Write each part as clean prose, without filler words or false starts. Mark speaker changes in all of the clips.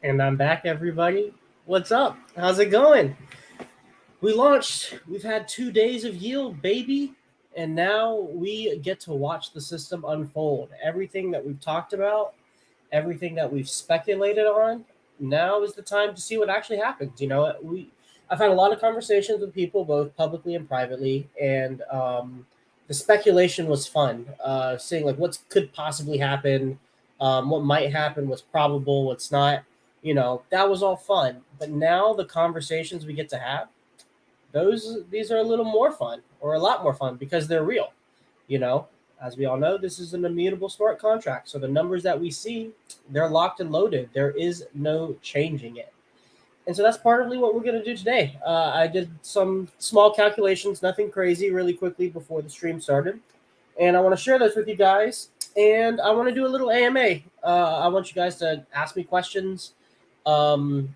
Speaker 1: And I'm back, everybody. What's up? How's it going? We launched. We've had 2 days of yield, baby. And now we get to watch the system unfold. Everything that we've talked about, everything that we've speculated on, now is the time to see what actually happens. I've had a lot of conversations with people, both publicly and privately, and the speculation was fun. Seeing like what could possibly happen, what might happen, what's probable, what's not. That was all fun. But now the conversations we get to have, these are a little more fun, or a lot more fun, because they're real. You know, as we all know, this is an immutable smart contract. So the numbers that we see, they're locked and loaded. There is no changing it. And so that's partly what we're going to do today. I did some small calculations, nothing crazy, really quickly before the stream started. And I want to share those with you guys. And I want to do a little AMA. I want you guys to ask me questions. Um,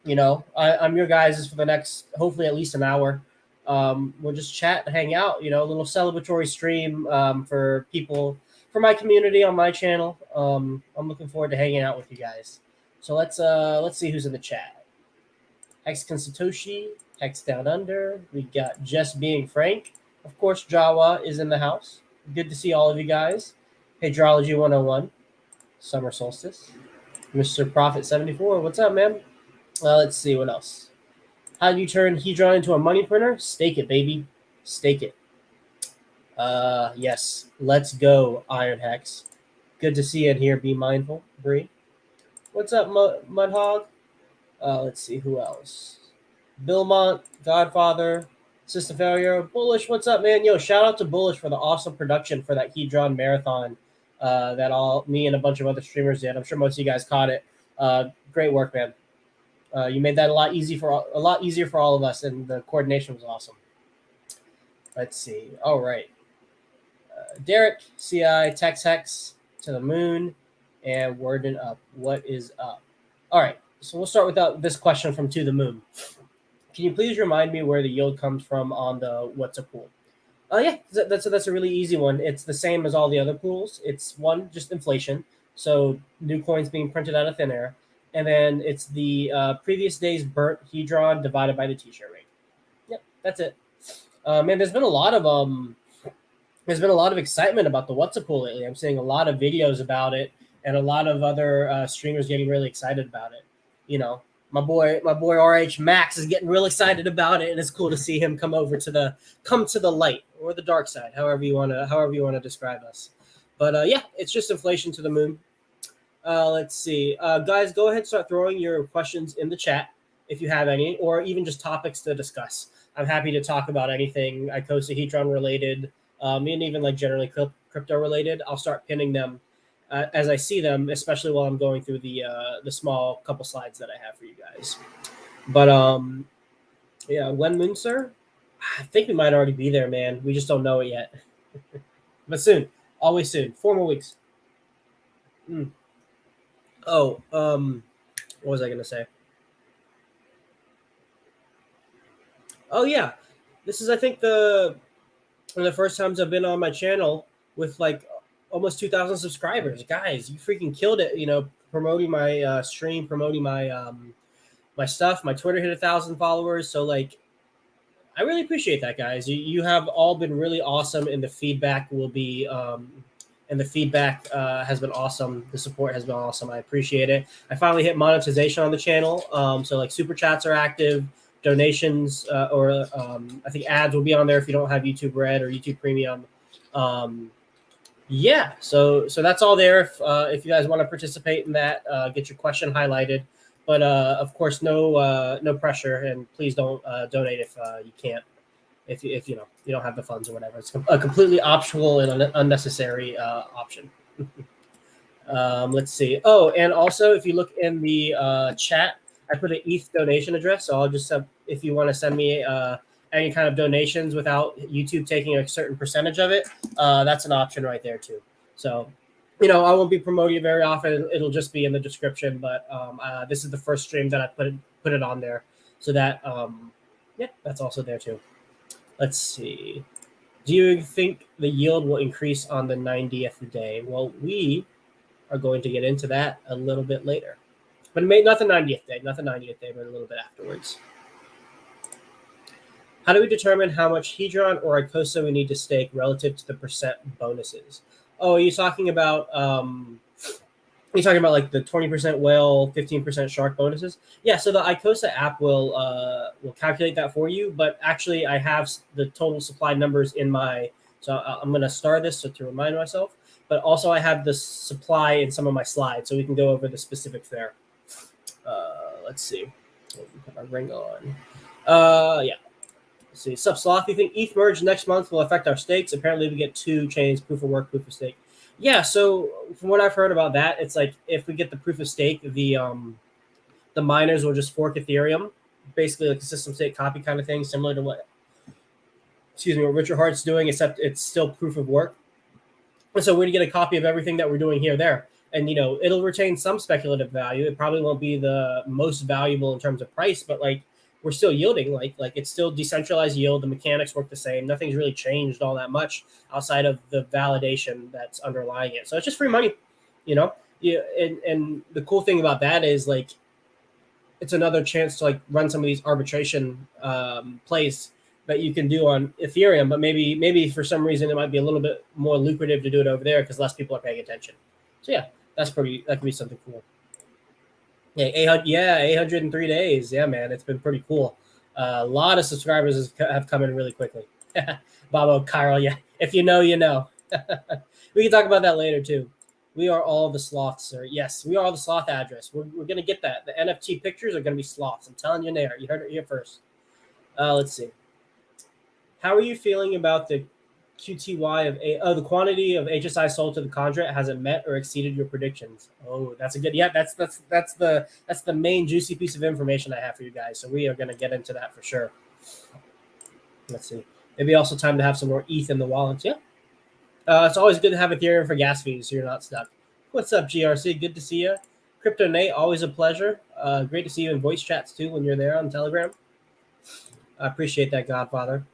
Speaker 1: I'm your guys for the next, hopefully, at least an hour. We'll just chat, hang out, a little celebratory stream for people, for my community on my channel. I'm looking forward to hanging out with you guys. So let's see who's in the chat. Hexkin Satoshi, Hex Down Under. We got Just Being Frank. Of course, Jawa is in the house. Good to see all of you guys. Hydrology 101. Summer Solstice. Mr. Prophet 74. What's up, man? Let's see what else. How do you turn Hedron into a money printer? Stake it, baby. Stake it. Yes. Let's go, Iron Hex. Good to see you in here. Be mindful, Bree. What's up, Mudhog? Let's see who else. Billmont, Godfather, Sister Failure, Bullish. What's up, man? Yo, shout out to Bullish for the awesome production for that Hedron marathon that me and a bunch of other streamers did. I'm sure most of you guys caught it. Great work, man. You made that a lot easier for all of us, and the coordination was awesome. Let's see. All right. Derek, CI, Tex Hex, to the moon, and Worden up. What is up? All right. So we'll start with this question from To the Moon. Can you please remind me where the yield comes from on the what's a pool? Yeah, that's a really easy one. It's the same as all the other pools. It's one, just inflation. So new coins being printed out of thin air. And then it's the previous day's burnt Hedron divided by the t-shirt rate. Yep, that's it. Man, there's been a lot of excitement about the what's a pool lately. I'm seeing a lot of videos about it, and a lot of other streamers getting really excited about it. My boy RH Max is getting real excited about it, and it's cool to see him come to the light, or the dark side, however you want to describe us. But yeah, it's just inflation to the moon. Let's see, guys, go ahead and start throwing your questions in the chat if you have any, or even just topics to discuss. I'm happy to talk about anything ICOSAHEDRON related, and even like generally crypto related. I'll start pinning them as I see them, especially while I'm going through the small couple slides that I have for you guys. But yeah, when Moon, sir? I think we might already be there, man. We just don't know it yet. But soon, always soon. 4 more weeks. Oh, what was I gonna say? Oh yeah, this is, I think, one of the first times I've been on my channel with like almost 2,000 subscribers. Guys, you freaking killed it. Promoting my stream, promoting my my stuff. My Twitter hit 1,000 followers. So like, I really appreciate that, guys. You have all been really awesome, and the feedback will be has been awesome. The support has been awesome. I appreciate it. I finally hit monetization on the channel. So like super chats are active, donations, or I think ads will be on there if you don't have YouTube Red or YouTube Premium. Yeah, so that's all there. If you guys want to participate in that, get your question highlighted. But of course, no pressure, and please don't donate if you can't. If you don't have the funds or whatever. It's a completely optional and unnecessary option. Let's see. Oh, and also, if you look in the chat, I put an ETH donation address. So I'll just if you want to send me any kind of donations without YouTube taking a certain percentage of it, that's an option right there too. So, I won't be promoting it very often. It'll just be in the description. But this is the first stream that I put it on there, so that yeah, that's also there too. Let's see. Do you think the yield will increase on the 90th day? Well, we are going to get into that a little bit later. But it made not the 90th day, but a little bit afterwards. How do we determine how much hedron or ICOSA we need to stake relative to the percent bonuses? Oh, are you talking about like the 20% whale, 15% shark bonuses? Yeah, so the ICOSA app will calculate that for you. But actually, I have the total supply numbers in my. So I'm going to star this to remind myself. But also, I have the supply in some of my slides, so we can go over the specifics there. Let's see. Put my ring on. Yeah. Let's see. Sup, Sloth. You think ETH merge next month will affect our stakes? Apparently, we get 2 chains: proof of work, proof of stake. Yeah. So from what I've heard about that, it's like if we get the proof of stake, the miners will just fork Ethereum, basically like a system state copy kind of thing, similar to what Richard Hart's doing, except it's still proof of work. And so we're going to get a copy of everything that we're doing there. And, it'll retain some speculative value. It probably won't be the most valuable in terms of price, but like we're still yielding. Like it's still decentralized yield. The mechanics work the same. Nothing's really changed all that much outside of the validation that's underlying it. So it's just free money, Yeah. And the cool thing about that is like it's another chance to like run some of these arbitration plays that you can do on Ethereum, but maybe for some reason it might be a little bit more lucrative to do it over there because less people are paying attention. So yeah, that could be something cool. Yeah, 803 days. Yeah, man, it's been pretty cool. A lot of subscribers have come in really quickly. Bobo, Carl, yeah. If you know, you know. We can talk about that later too. We are all the sloths, sir. Yes, we are the sloth address. We're going to get that. The NFT pictures are going to be sloths. I'm telling you there. You heard it here first. Let's see. How are you feeling about the QTY of the quantity of HSI sold to the conduit? Has it met or exceeded your predictions? Oh, that's a good. Yeah, that's the main juicy piece of information I have for you guys. So we are going to get into that for sure. Let's see. Maybe also time to have some more ETH in the wallets. Yeah. It's always good to have Ethereum for gas fees so you're not stuck. What's up, GRC? Good to see you. Crypto Nate, always a pleasure. Great to see you in voice chats too when you're there on Telegram. I appreciate that, Godfather.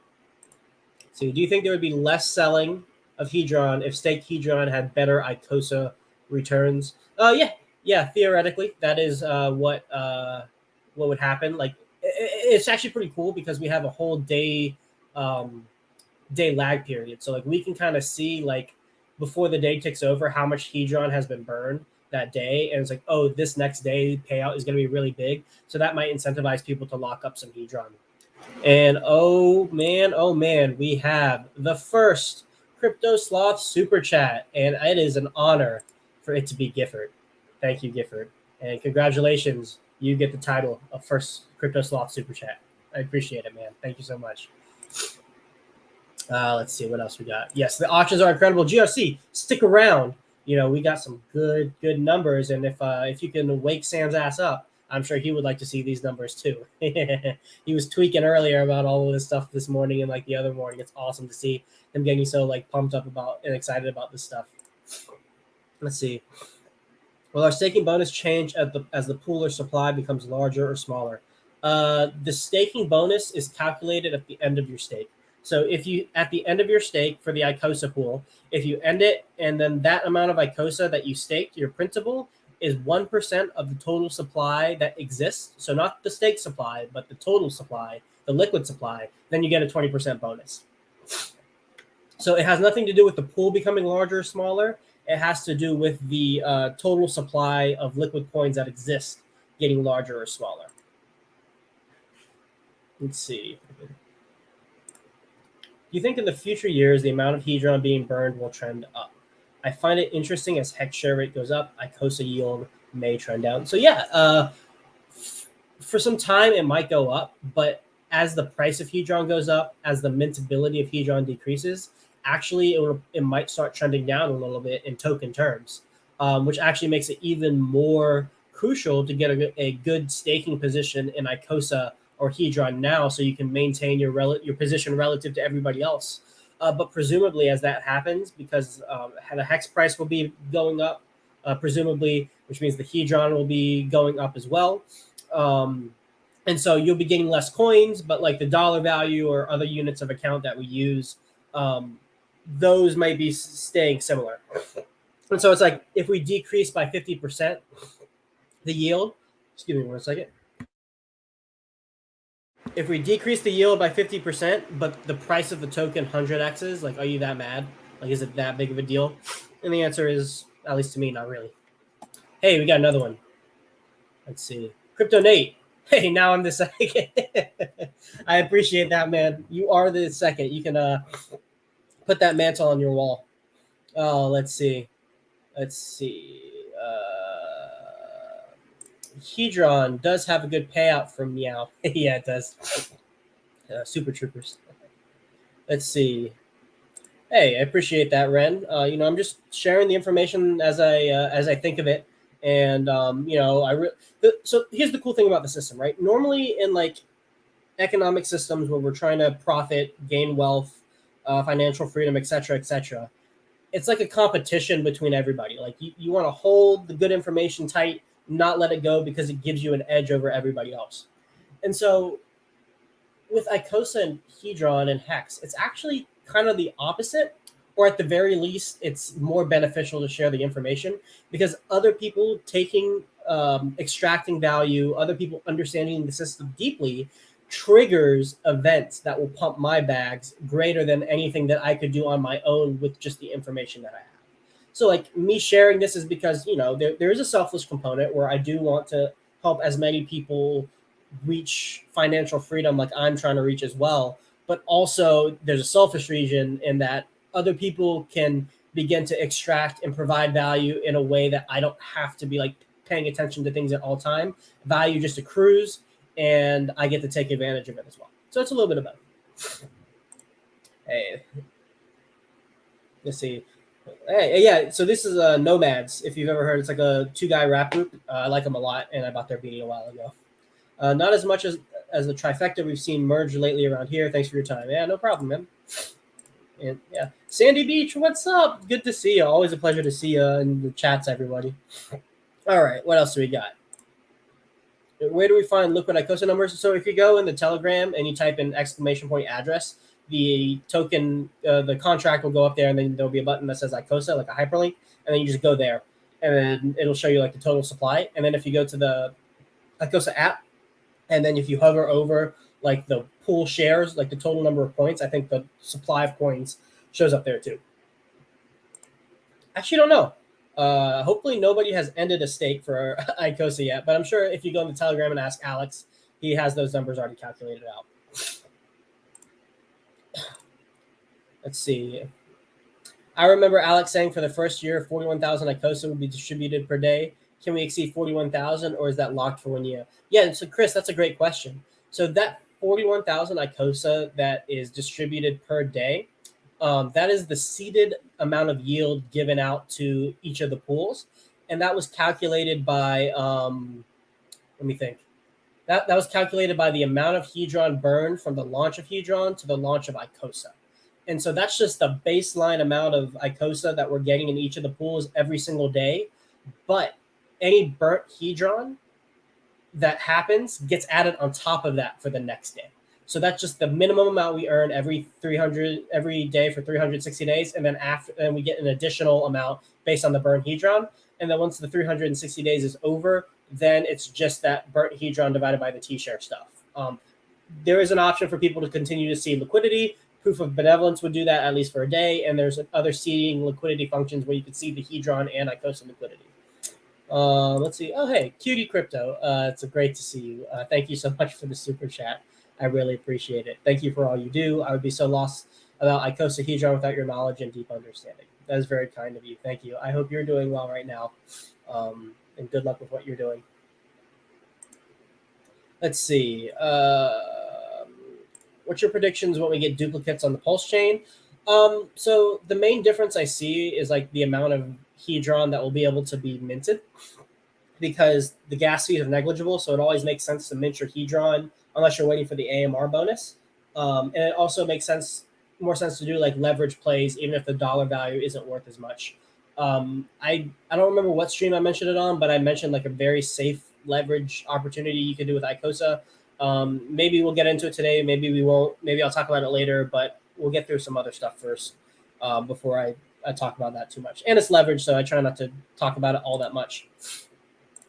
Speaker 1: So do you think there would be less selling of Hedron if staked Hedron had better ICOSA returns? Yeah, theoretically, that is what would happen. Like it's actually pretty cool because we have a whole day lag period. So like we can kind of see like before the day ticks over how much Hedron has been burned that day. And it's like, oh, this next day payout is going to be really big. So that might incentivize people to lock up some Hedron. And oh man, we have the first Crypto Sloth super chat. And it is an honor for it to be Gifford. Thank you, Gifford. And congratulations. You get the title of first Crypto Sloth super chat. I appreciate it, man. Thank you so much. Let's see what else we got. Yes, the auctions are incredible. GRC, stick around. We got some good numbers, and if you can wake Sam's ass up, I'm sure he would like to see these numbers too. He was tweaking earlier about all of this stuff this morning and like the other morning. It's awesome to see him getting so like pumped up about and excited about this stuff. Let's see. Will our staking bonus change as the pool or supply becomes larger or smaller? The staking bonus is calculated at the end of your stake. So if you, at the end of your stake for the ICOSA pool, if you end it and then that amount of ICOSA that you staked, your principal, is 1% of the total supply that exists. So not the stake supply, but the total supply, the liquid supply, then you get a 20% bonus. So it has nothing to do with the pool becoming larger or smaller. It has to do with the total supply of liquid coins that exist getting larger or smaller. Let's see. Do you think in the future years the amount of Hedron being burned will trend up? I find it interesting as hex share rate goes up, ICOSA yield may trend down. So yeah, for some time it might go up, but as the price of Hedron goes up, as the mintability of Hedron decreases, actually it might start trending down a little bit in token terms, which actually makes it even more crucial to get a good staking position in ICOSA or Hedron now, so you can maintain your position relative to everybody else. But presumably, as that happens, because the hex price will be going up, presumably, which means the Hedron will be going up as well. And so you'll be getting less coins, but like the dollar value or other units of account that we use, those might be staying similar. And so it's like if we decrease by 50% the yield, Excuse me 1 second. If we decrease the yield by 50%, but the price of the token 100x's, like, are you that mad? Like, is it that big of a deal? And the answer is, at least to me, not really. Hey, we got another one. Let's see. Crypto Nate. Hey, now I'm the second. I appreciate that, man. You are the second. You can put that mantle on your wall. Oh, let's see. Hedron does have a good payout from Meow. Yeah, it does. Super Troopers. Let's see. Hey, I appreciate that, Ren. I'm just sharing the information as I think of it, and so here's the cool thing about the system, right? Normally, in like economic systems where we're trying to profit, gain wealth, financial freedom, etc., it's like a competition between everybody. Like you want to hold the good information tight, not let it go because it gives you an edge over everybody else. And so with ICOSA and Hedron and Hex, it's actually kind of the opposite, or at the very least, it's more beneficial to share the information because other people extracting value, other people understanding the system deeply triggers events that will pump my bags greater than anything that I could do on my own with just the information that I have. So like me sharing this is because, there is a selfless component where I do want to help as many people reach financial freedom like I'm trying to reach as well. But also there's a selfish reason in that other people can begin to extract and provide value in a way that I don't have to be like paying attention to things at all time. Value just accrues and I get to take advantage of it as well. So it's a little bit of both. Hey, let's see. Hey, yeah, so this is Nomads. If you've ever heard, it's like a 2-guy rap group. I like them a lot, and I bought their beanie a while ago. Not as much as the trifecta we've seen merge lately around here. Thanks for your time. Yeah, no problem, man. And yeah, Sandy Beach, what's up? Good to see you. Always a pleasure to see you in the chats, everybody. All right, what else do we got? Where do we find liquid ICOSA numbers? So if you go in the Telegram and you type in ! address, the token, the contract will go up there, and then there'll be a button that says ICOSA, like a hyperlink, and then you just go there, and then it'll show you like the total supply. And then if you go to the ICOSA app, and then if you hover over like the pool shares, like the total number of points, I think the supply of coins shows up there too. Actually, don't know. Hopefully nobody has ended a stake for ICOSA yet, but I'm sure if you go in the Telegram and ask Alex, he has those numbers already calculated out. Let's see. I remember Alex saying for the first year, 41,000 ICOSA would be distributed per day. Can we exceed 41,000, or is that locked for 1 year? Yeah, so Chris, that's a great question. So that 41,000 ICOSA that is distributed per day, that is the seeded amount of yield given out to each of the pools. And that was calculated by, let me think. That was calculated by the amount of Hedron burned from the launch of Hedron to the launch of ICOSA. And so that's just the baseline amount of ICOSA that we're getting in each of the pools every single day. But any burnt Hedron that happens gets added on top of that for the next day. So that's just the minimum amount we earn every day for 360 days, and then we get an additional amount based on the burnt Hedron. And then once the 360 days is over, then it's just that burnt Hedron divided by the T-share stuff. There is an option for people to continue to see liquidity. Proof of benevolence would do that at least for a day, and there's other seeding liquidity functions where you can see the Hedron and ICOSA liquidity. Let's see. Oh, hey, Cutie Crypto. It's great to see you. Thank you so much for the super chat. I really appreciate it. Thank you for all you do. I would be so lost about ICOSAHEDRON without your knowledge and deep understanding. That is very kind of you. Thank you. I hope you're doing well right now, and good luck with what you're doing. Let's see. What's your predictions when we get duplicates on the Pulse chain? So the main difference I see is like the amount of Hedron that will be able to be minted, because the gas fees are negligible. So it always makes sense to mint your Hedron unless you're waiting for the AMR bonus. And it also makes more sense to do like leverage plays, even if the dollar value isn't worth as much. I don't remember what stream I mentioned it on, but I mentioned like a very safe leverage opportunity you can do with ICOSA. Maybe we'll get into it today. Maybe we won't. Maybe I'll talk about it later, but we'll get through some other stuff first before I talk about that too much. And it's leverage, so I try not to talk about it all that much.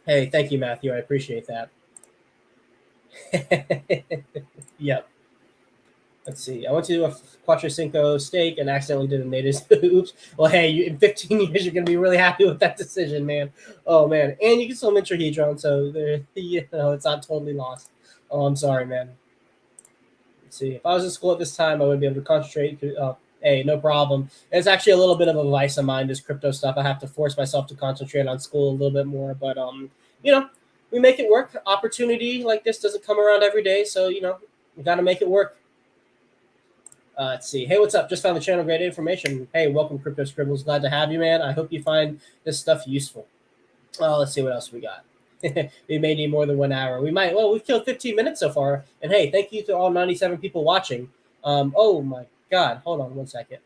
Speaker 1: Hey, thank you, Matthew. I appreciate that. Yep. Let's see. I went to do a Quattro Cinco steak and accidentally did a native. Oops. Well, hey, in 15 years, you're going to be really happy with that decision, man. Oh, man. And you can still mint Hedron, so it's not totally lost. Oh, I'm sorry, man. Let's see. If I was in school at this time, I would be able to concentrate. Hey, no problem. It's actually a little bit of a vice of mine, this crypto stuff. I have to force myself to concentrate on school a little bit more. But, you know, we make it work. Opportunity like this doesn't come around every day. So, we got to make it work. Let's see. Hey, what's up? Just found the channel. Great information. Hey, welcome, Crypto Scribbles. Glad to have you, man. I hope you find this stuff useful. Let's see what else we got. We may need more than 1 hour. We might. Well, we've killed 15 minutes so far. And hey, thank you to all 97 people watching. Oh my God. Hold on 1 second.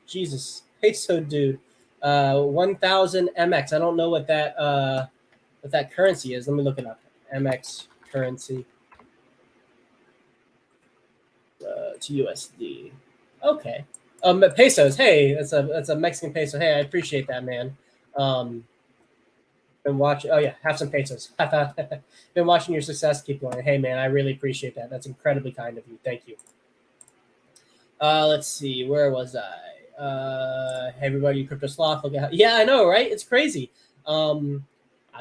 Speaker 1: Jesus. Peso dude. 1000 MX. I don't know what that currency is. Let me look it up. MX currency. To USD. Okay. Pesos. Hey, that's a Mexican peso. Hey, I appreciate that, man. Been watching. Oh yeah, have some pesos. Been watching your success. Keep going. Hey, man, I really appreciate that. That's incredibly kind of you. Thank you. Let's see. Where was I? Hey, everybody, Crypto Sloth. Look at how, yeah, I know, right? It's crazy. I've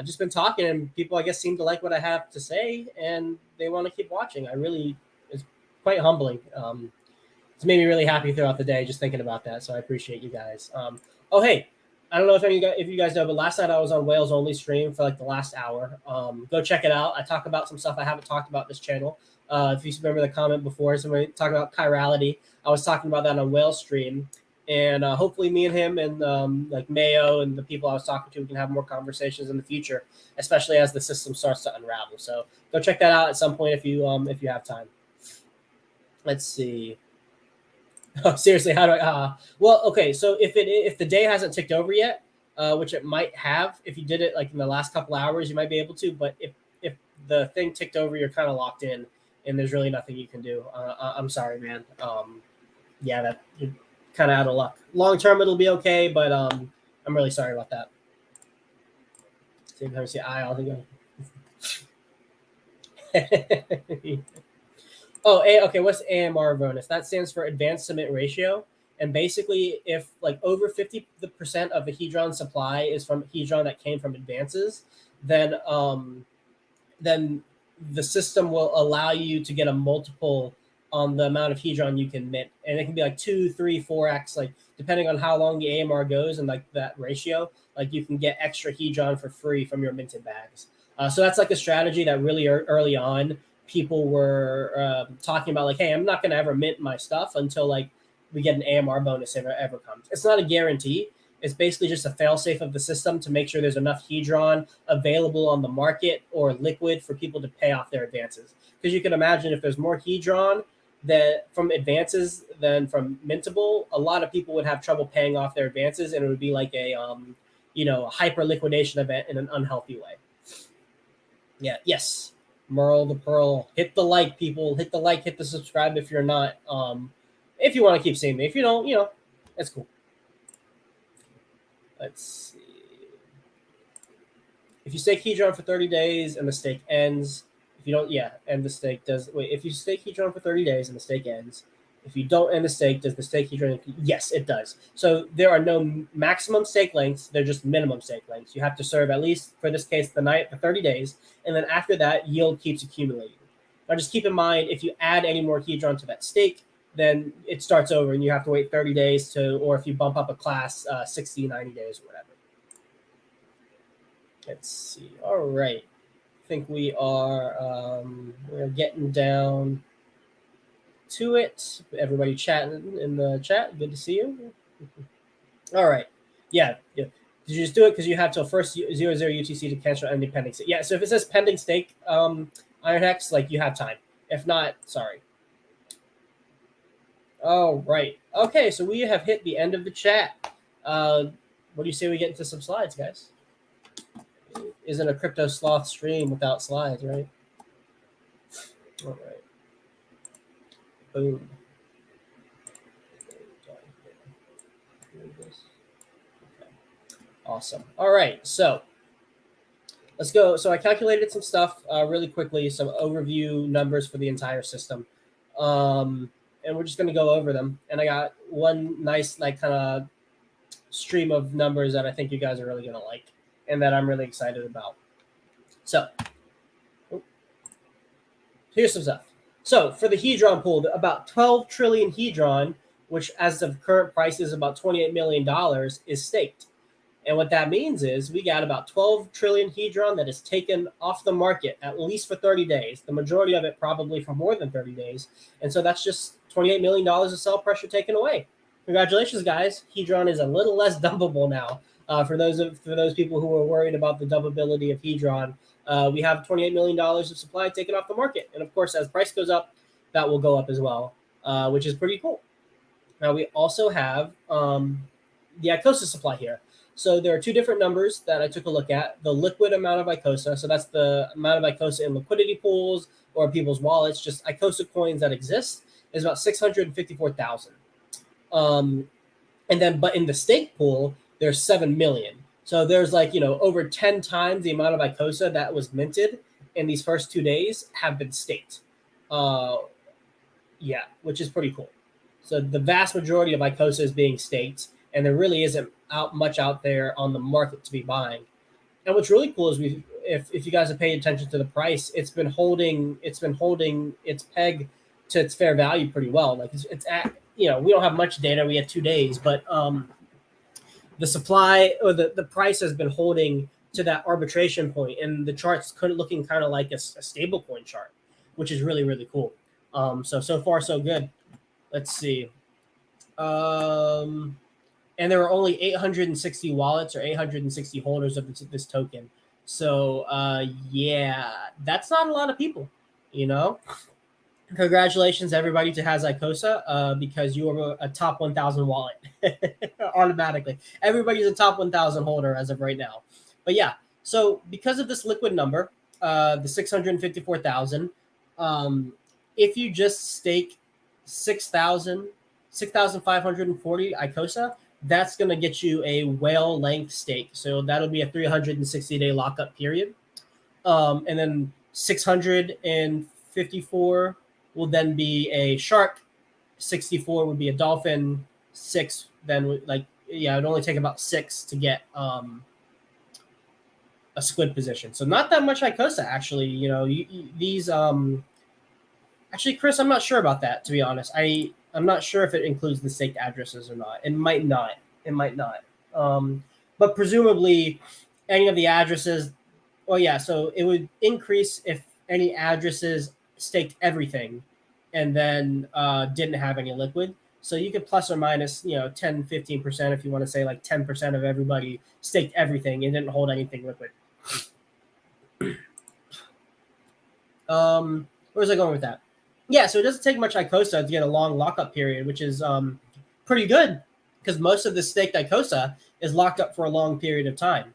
Speaker 1: just been talking, and people, I guess, seem to like what I have to say, and they want to keep watching. It's quite humbling. It's made me really happy throughout the day just thinking about that. So I appreciate you guys. Oh, hey, I don't know if you guys know, but last night I was on Whales Only stream for like the last hour. Go check it out. I talk about some stuff I haven't talked about this channel. If you remember the comment before, somebody talking about chirality, I was talking about that on Whales stream. And hopefully me and him and like Mayo and the people I was talking to, we can have more conversations in the future, especially as the system starts to unravel. So go check that out at some point if you have time. Let's see. Oh, seriously, how do I? Well, okay. So if the day hasn't ticked over yet, which it might have, if you did it like in the last couple hours, you might be able to. But if the thing ticked over, you're kind of locked in, and there's really nothing you can do. I'm sorry, man. Yeah, that you're kind of out of luck. Long term, it'll be okay, but I'm really sorry about that. Same time, see, I think. Oh, okay. What's AMR bonus? That stands for Advanced Submit Ratio. And basically, if like over 50% of the Hedron supply is from Hedron that came from advances, then the system will allow you to get a multiple on the amount of Hedron you can mint, and it can be like 2, 3, 4x, like depending on how long the AMR goes and like that ratio. Like you can get extra Hedron for free from your minted bags. So that's like a strategy that really early on people were talking about, like, hey, I'm not going to ever mint my stuff until like we get an AMR bonus if it ever comes. It's not a guarantee. It's basically just a failsafe of the system to make sure there's enough Hedron available on the market or liquid for people to pay off their advances. Because you can imagine if there's more Hedron that from advances than from mintable, a lot of people would have trouble paying off their advances, and it would be like a hyper liquidation event in an unhealthy way. Yeah. Yes. Merle the Pearl. Hit the like, people. Hit the like. Hit the subscribe if you're not. If you want to keep seeing me. If you don't, it's cool. Let's see. If you stake Hedron for 30 days and the stake ends, if you don't, end the stake does. Wait, if you stake Hedron for 30 days and the stake ends, if you don't end the stake, does the stake Hedron? Yes, it does. So there are no maximum stake lengths. They're just minimum stake lengths. You have to serve at least, for this case, the night for 30 days. And then after that, yield keeps accumulating. Now just keep in mind, if you add any more Hedron to that stake, then it starts over and you have to wait 30 days or if you bump up a class, 60, 90 days or whatever. Let's see. All right. I think we're getting down to it. Everybody chatting in the chat. Good to see you. All right. Yeah. Did you just do it because you have till first 00 UTC to cancel any pending stake? Yeah. So if it says pending stake, IronX, like you have time. If not, sorry. Oh, right. Okay, so we have hit the end of the chat. What do you say we get into some slides, guys? Isn't a Crypto Sloth stream without slides, right? All right. Boom. Okay. Awesome. All right, so let's go. So I calculated some stuff really quickly, some overview numbers for the entire system. And we're just going to go over them. And I got one nice, like, kind of stream of numbers that I think you guys are really going to like and that I'm really excited about. So here's some stuff. So for the hedron pool, about 12 trillion hedron, which as of current price is about $28 million, is staked. And what that means is we got about 12 trillion hedron that is taken off the market at least for 30 days. The majority of it probably for more than 30 days. And so that's just $28 million of sell pressure taken away. Congratulations, guys. Hedron is a little less dumpable now. For those people who are worried about the dumpability of hedron, we have $28 million of supply taken off the market. And of course, as price goes up, that will go up as well, which is pretty cool. Now we also have the ICOSA supply here. So there are two different numbers that I took a look at. The liquid amount of ICOSA, so that's the amount of ICOSA in liquidity pools or people's wallets, just ICOSA coins that exist, is about 654,000. And then, but in the stake pool, there's 7 million. So there's over 10 times the amount of ICOSA that was minted in these first 2 days have been staked. Yeah, which is pretty cool. So the vast majority of ICOSA is being staked, and there really isn't much out there on the market to be buying. And what's really cool is if you guys have paid attention to the price, it's been holding its peg to its fair value pretty well. Like it's at, we don't have much data. We had 2 days, but the supply or the price has been holding to that arbitration point, and the chart's looking kind of like a stable coin chart, which is really, really cool. So far so good. Let's see. And there were only 860 wallets or 860 holders of this token. So yeah, that's not a lot of people, Congratulations, everybody, to has ICOSA, because you are a top 1,000 wallet automatically. Everybody's a top 1,000 holder as of right now. But yeah, so because of this liquid number, the 654,000, if you just stake 6,540 ICOSA, that's going to get you a whale length stake. So that'll be a 360-day lockup period. And then 654 will then be a shark, 64 would be a dolphin, 6 then it would only take about 6 to get a squid position. So not that much ICOSA actually. These actually, Chris, I'm not sure about that, to be honest. I'm not sure if it includes the staked addresses or not. It might not. But presumably any of the addresses. Well, yeah, so it would increase if any addresses staked everything and then didn't have any liquid. So you could plus or minus, 10, 15% if you want to say like 10% of everybody staked everything and didn't hold anything liquid. Where was I going with that? Yeah, so it doesn't take much ICOSA to get a long lockup period, which is pretty good because most of the staked ICOSA is locked up for a long period of time.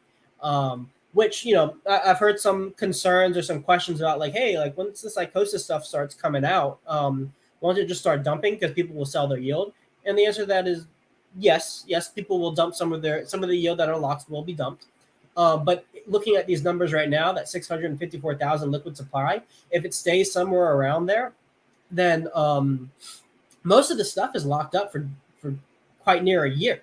Speaker 1: Which, I've heard some concerns or some questions about hey, once this ICOSA stuff starts coming out, won't it just start dumping because people will sell their yield? And the answer to that is yes, people will dump some of the yield that are locked will be dumped. But looking at these numbers right now, that 654,000 liquid supply, if it stays somewhere around there, then most of the stuff is locked up for quite near a year.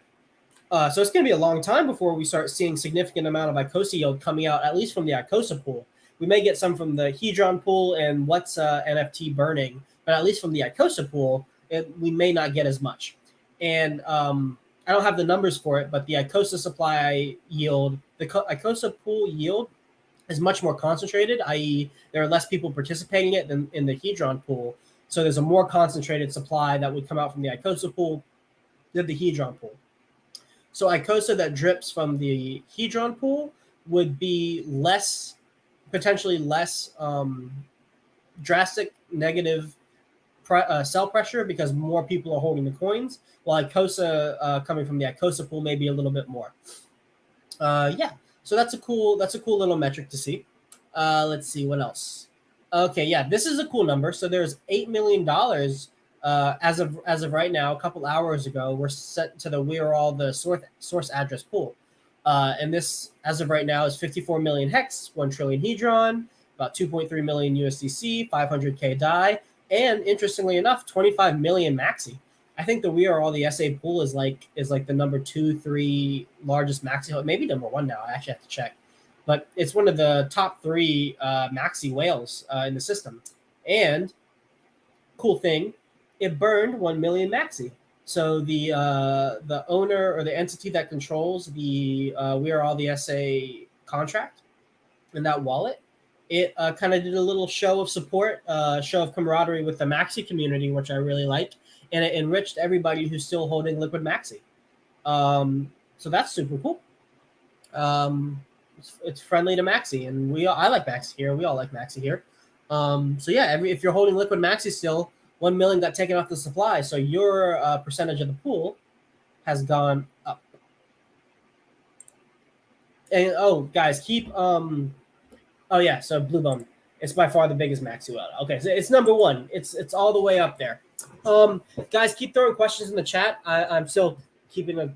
Speaker 1: So it's going to be a long time before we start seeing significant amount of ICOSA yield coming out, at least from the ICOSA pool. We may get some from the Hedron pool and what's NFT burning, but at least from the ICOSA pool, we may not get as much. And I don't have the numbers for it, but the ICOSA supply yield, the ICOSA pool yield is much more concentrated, i.e. there are less people participating in it than in the Hedron pool. So there's a more concentrated supply that would come out from the ICOSA pool than the Hedron pool. So ICOSA that drips from the Hedron pool would be potentially less drastic negative sell pressure because more people are holding the coins, while ICOSA coming from the ICOSA pool may be a little bit more. Yeah, so that's a cool little metric to see. Let's see what else. Okay, yeah, this is a cool number. So there's $8 million as of right now. A couple hours ago, we're set to the source address pool. And this, as of right now, is 54 million hex, 1 trillion hedron, about 2.3 million USDC, 500K DAI, and interestingly enough, 25 million maxi. I think the We Are All the SA pool is like the number 2, 3 largest maxi, maybe number 1 now. I actually have to check, but it's one of the top 3 maxi whales in the system. And cool thing, it burned 1 million maxi. So the owner or the entity that controls the We Are All the SA contract in that wallet, it kind of did a little show of support, show of camaraderie with the maxi community, which I really like, and it enriched everybody who's still holding liquid maxi. So that's super cool. It's friendly to maxi, and I like maxi here. We all like maxi here. So yeah, if you're holding liquid maxi still, 1 million got taken off the supply, so your percentage of the pool has gone up. And guys, keep so Blue Bone, it's by far the biggest maxi wallet. Okay, so it's number 1. It's all the way up there. Guys, keep throwing questions in the chat. I'm still keeping the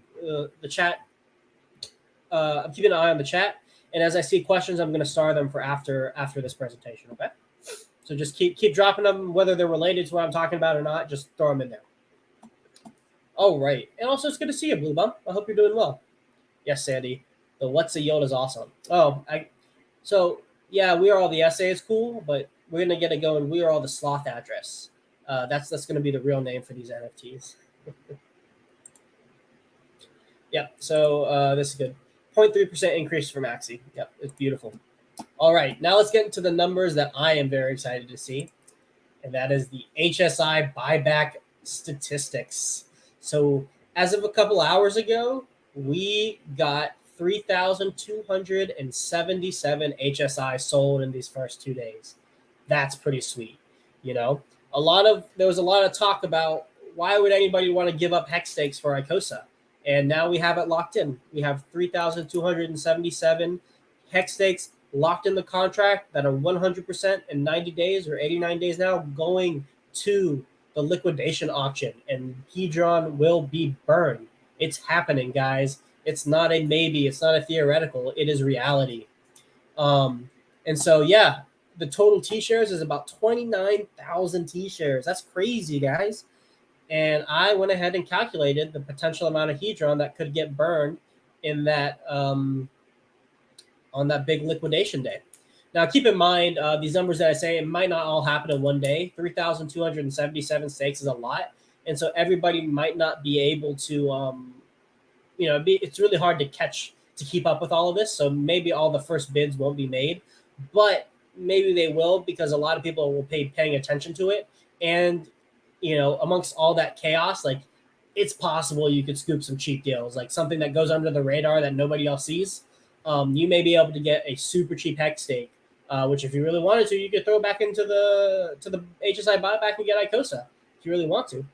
Speaker 1: chat. I'm keeping an eye on the chat, and as I see questions, I'm going to star them for after this presentation. Okay. So just keep dropping them, whether they're related to what I'm talking about or not. Just throw them in there. All right. And also, it's good to see you, Blue Bum. I hope you're doing well. Yes, Sandy. The What's a Yield is awesome. So yeah, We Are All the SA is cool, but we're gonna get it going. We Are All the Sloth address. That's gonna be the real name for these NFTs. Yep. So this is good. 0.3% increase for maxi. Yep, it's beautiful. All right, now let's get into the numbers that I am very excited to see, and that is the HSI buyback statistics. So as of a couple hours ago, we got 3,277 HSI sold in these first 2 days. That's pretty sweet. You know, there was a lot of talk about why would anybody want to give up hex stakes for ICOSA, and now we have it locked in. We have 3,277 hex stakes locked in the contract that are 100% in 90 days or 89 days now going to the liquidation auction, and Hedron will be burned. It's happening, guys. It's not a maybe. It's not a theoretical. It is reality. And so, yeah, the total T-shares is about 29,000 T-shares. That's crazy, guys. And I went ahead and calculated the potential amount of Hedron that could get burned in that on that big liquidation day. Now, keep in mind, these numbers that I say, it might not all happen in one day. 3,277 stakes is a lot. And so everybody might not be able to, it's really hard to keep up with all of this. So maybe all the first bids won't be made, but maybe they will, because a lot of people will be paying attention to it. And, amongst all that chaos, like, it's possible you could scoop some cheap deals, like something that goes under the radar that nobody else sees. You may be able to get a super cheap hex stake, which if you really wanted to, you could throw back into the HSI buyback and get ICOSA if you really want to.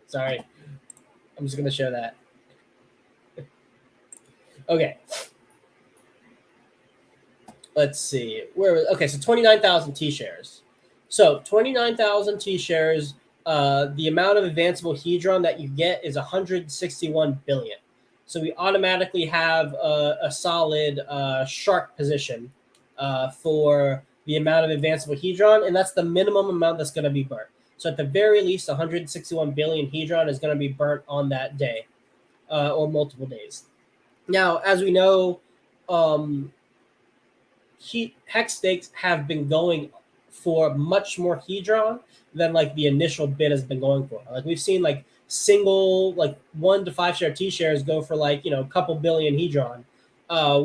Speaker 1: Sorry, I'm just going to show that. Okay. Let's see. Okay, so 29,000 T-shares. So 29,000 T-shares, the amount of advanceable Hedron that you get is 161 billion. So we automatically have a solid shark position for the amount of advanceable Hedron, and that's the minimum amount that's going to be burnt. So at the very least, 161 billion Hedron is going to be burnt on that day or multiple days. Now, as we know, hex stakes have been going for much more Hedron than like the initial bid has been going for. Like we've seen like single 1 to 5 share T-shares go for a couple billion Hedron,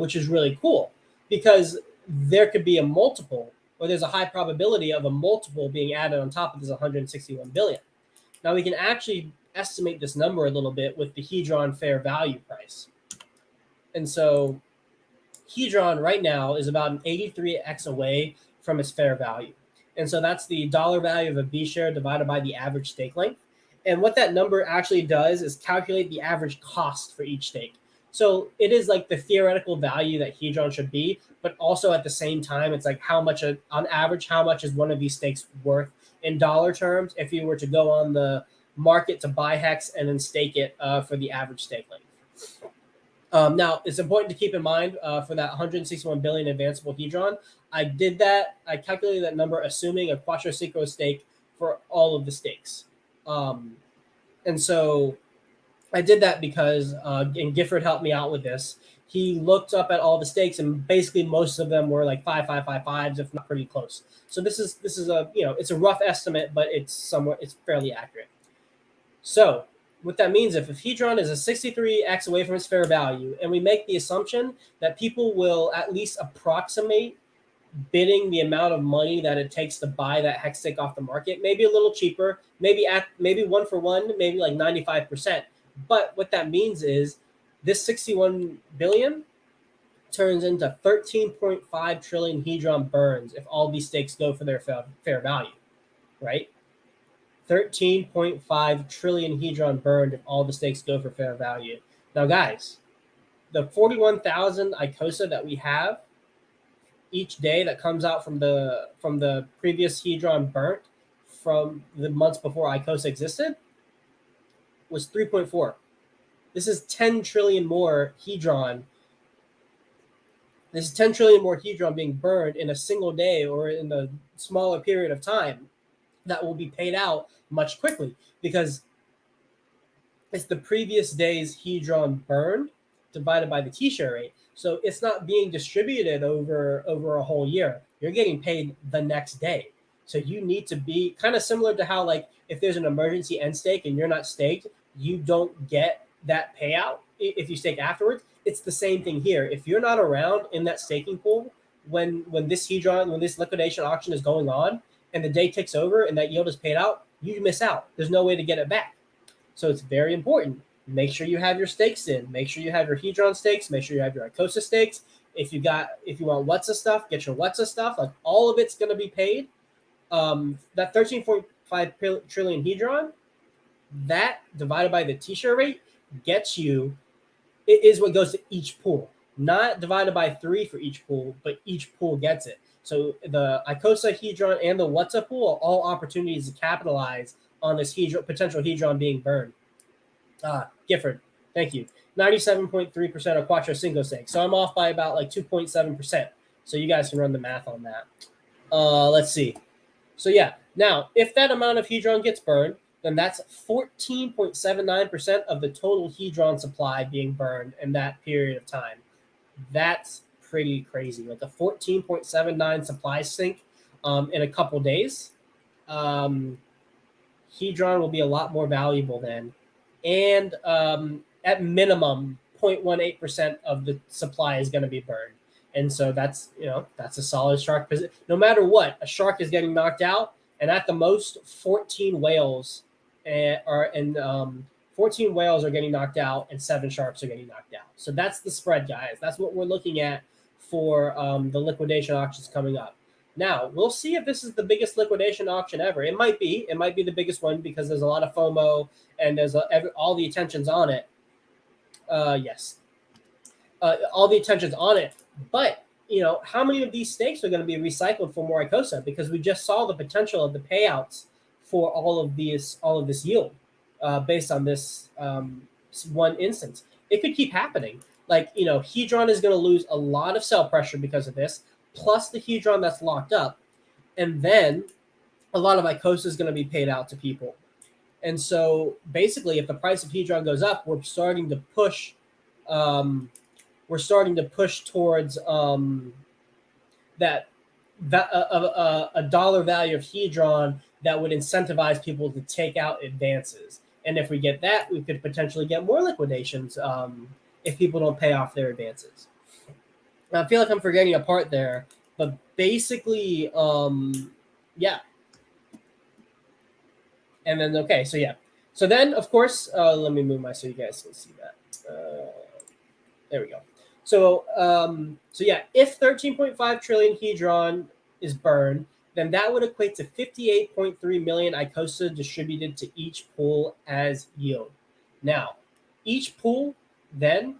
Speaker 1: which is really cool because there could be a multiple, or there's a high probability of a multiple being added on top of this 161 billion. Now we can actually estimate this number a little bit with the Hedron fair value price. And so Hedron right now is about an 83x away from its fair value. And so that's the dollar value of a B share divided by the average stake length. And what that number actually does is calculate the average cost for each stake. So it is like the theoretical value that Hedron should be, but also at the same time, it's like how much, on average, how much is one of these stakes worth in dollar terms if you were to go on the market to buy hex and then stake it for the average stake length. Now, it's important to keep in mind for that 161 billion advanceable hedron, I did that. I calculated that number assuming a Quattro Cinco stake for all of the stakes. And so I did that because, and Gifford helped me out with this. He looked up at all the stakes, and basically most of them were like 5, if not pretty close. So this is a it's a rough estimate, but it's fairly accurate. So what that means, if Hedron is a 63x away from its fair value, and we make the assumption that people will at least approximate bidding the amount of money that it takes to buy that hex stick off the market, maybe a little cheaper, maybe 1-for-1, maybe like 95%. But what that means is this 61 billion turns into 13.5 trillion hedron burns if all these stakes go for their fair value, right? 13.5 trillion hedron burned if all the stakes go for fair value. Now, guys, the 41,000 ICOSA that we have each day that comes out from the previous hedron burnt from the months before ICOSA existed was 3.4. This is 10 trillion more hedron. This is 10 trillion more hedron being burned in a single day or in a smaller period of time that will be paid out much quickly because it's the previous day's hedron burned divided by the T-share rate. So it's not being distributed over a whole year. You're getting paid the next day. So you need to be kind of similar to how, like, if there's an emergency end stake and you're not staked, you don't get that payout if you stake afterwards. It's the same thing here. If you're not around in that staking pool when this liquidation auction is going on and the day ticks over and that yield is paid out, you miss out. There's no way to get it back. So it's very important. Make sure you have your stakes in. Make sure you have your hedron stakes. Make sure you have your ICOSA stakes. If you want WTSA stuff, get your WTSA stuff. Like, all of it's going to be paid. That 13.5 trillion hedron, that divided by the T-share rate gets you. It is what goes to each pool, not divided by 3 for each pool, but each pool gets it. So the ICOSA hedron and the WTSA pool are all opportunities to capitalize on this potential hedron being burned. Gifford, thank you. 97.3% of Quattro Cinco stake. So I'm off by about like 2.7%. So you guys can run the math on that. Let's see. So yeah, now if that amount of hedron gets burned, then that's 14.79% of the total hedron supply being burned in that period of time. That's pretty crazy. Like a 14.79 supply sink in a couple days. Hedron will be a lot more valuable then. And at minimum, 0.18% of the supply is going to be burned. And so that's a solid shark position. No matter what, a shark is getting knocked out, and at the most, 14 whales are getting knocked out, and 7 sharks are getting knocked out. So that's the spread, guys. That's what we're looking at for the liquidation auctions coming up. Now, we'll see if this is the biggest liquidation auction ever. It might be. It might be the biggest one because there's a lot of FOMO and there's all the attention's on it. Yes. All the attention's on it. But, how many of these stakes are going to be recycled for more ICOSA? Because we just saw the potential of the payouts for all of this yield based on this one instance. It could keep happening. Like, hedron is going to lose a lot of sell pressure because of this, plus the hedron that's locked up. And then a lot of ICOSA is going to be paid out to people. And so basically, if the price of hedron goes up, we're starting to push towards that a dollar value of hedron that would incentivize people to take out advances. And if we get that, we could potentially get more liquidations if people don't pay off their advances. I feel like I'm forgetting a part there, but basically, yeah. And then, okay, so yeah. So then, of course, let me move so you guys can see that. There we go. So, yeah, if 13.5 trillion hedron is burned, then that would equate to 58.3 million ICOSA distributed to each pool as yield. Now, each pool then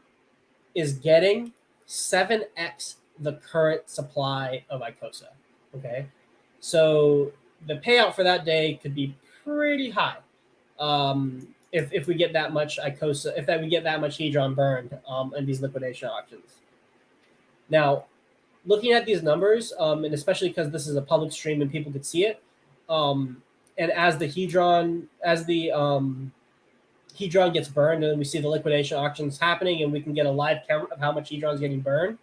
Speaker 1: is getting 7x the current supply of ICOSA. Okay, so the payout for that day could be pretty high. if we get that much ICOSA, if that we get that much hedron burned in these liquidation auctions. Now, looking at these numbers, and especially because this is a public stream and people could see it, and as the hedron gets burned, and we see the liquidation auctions happening, and we can get a live count of how much hedron is getting burned.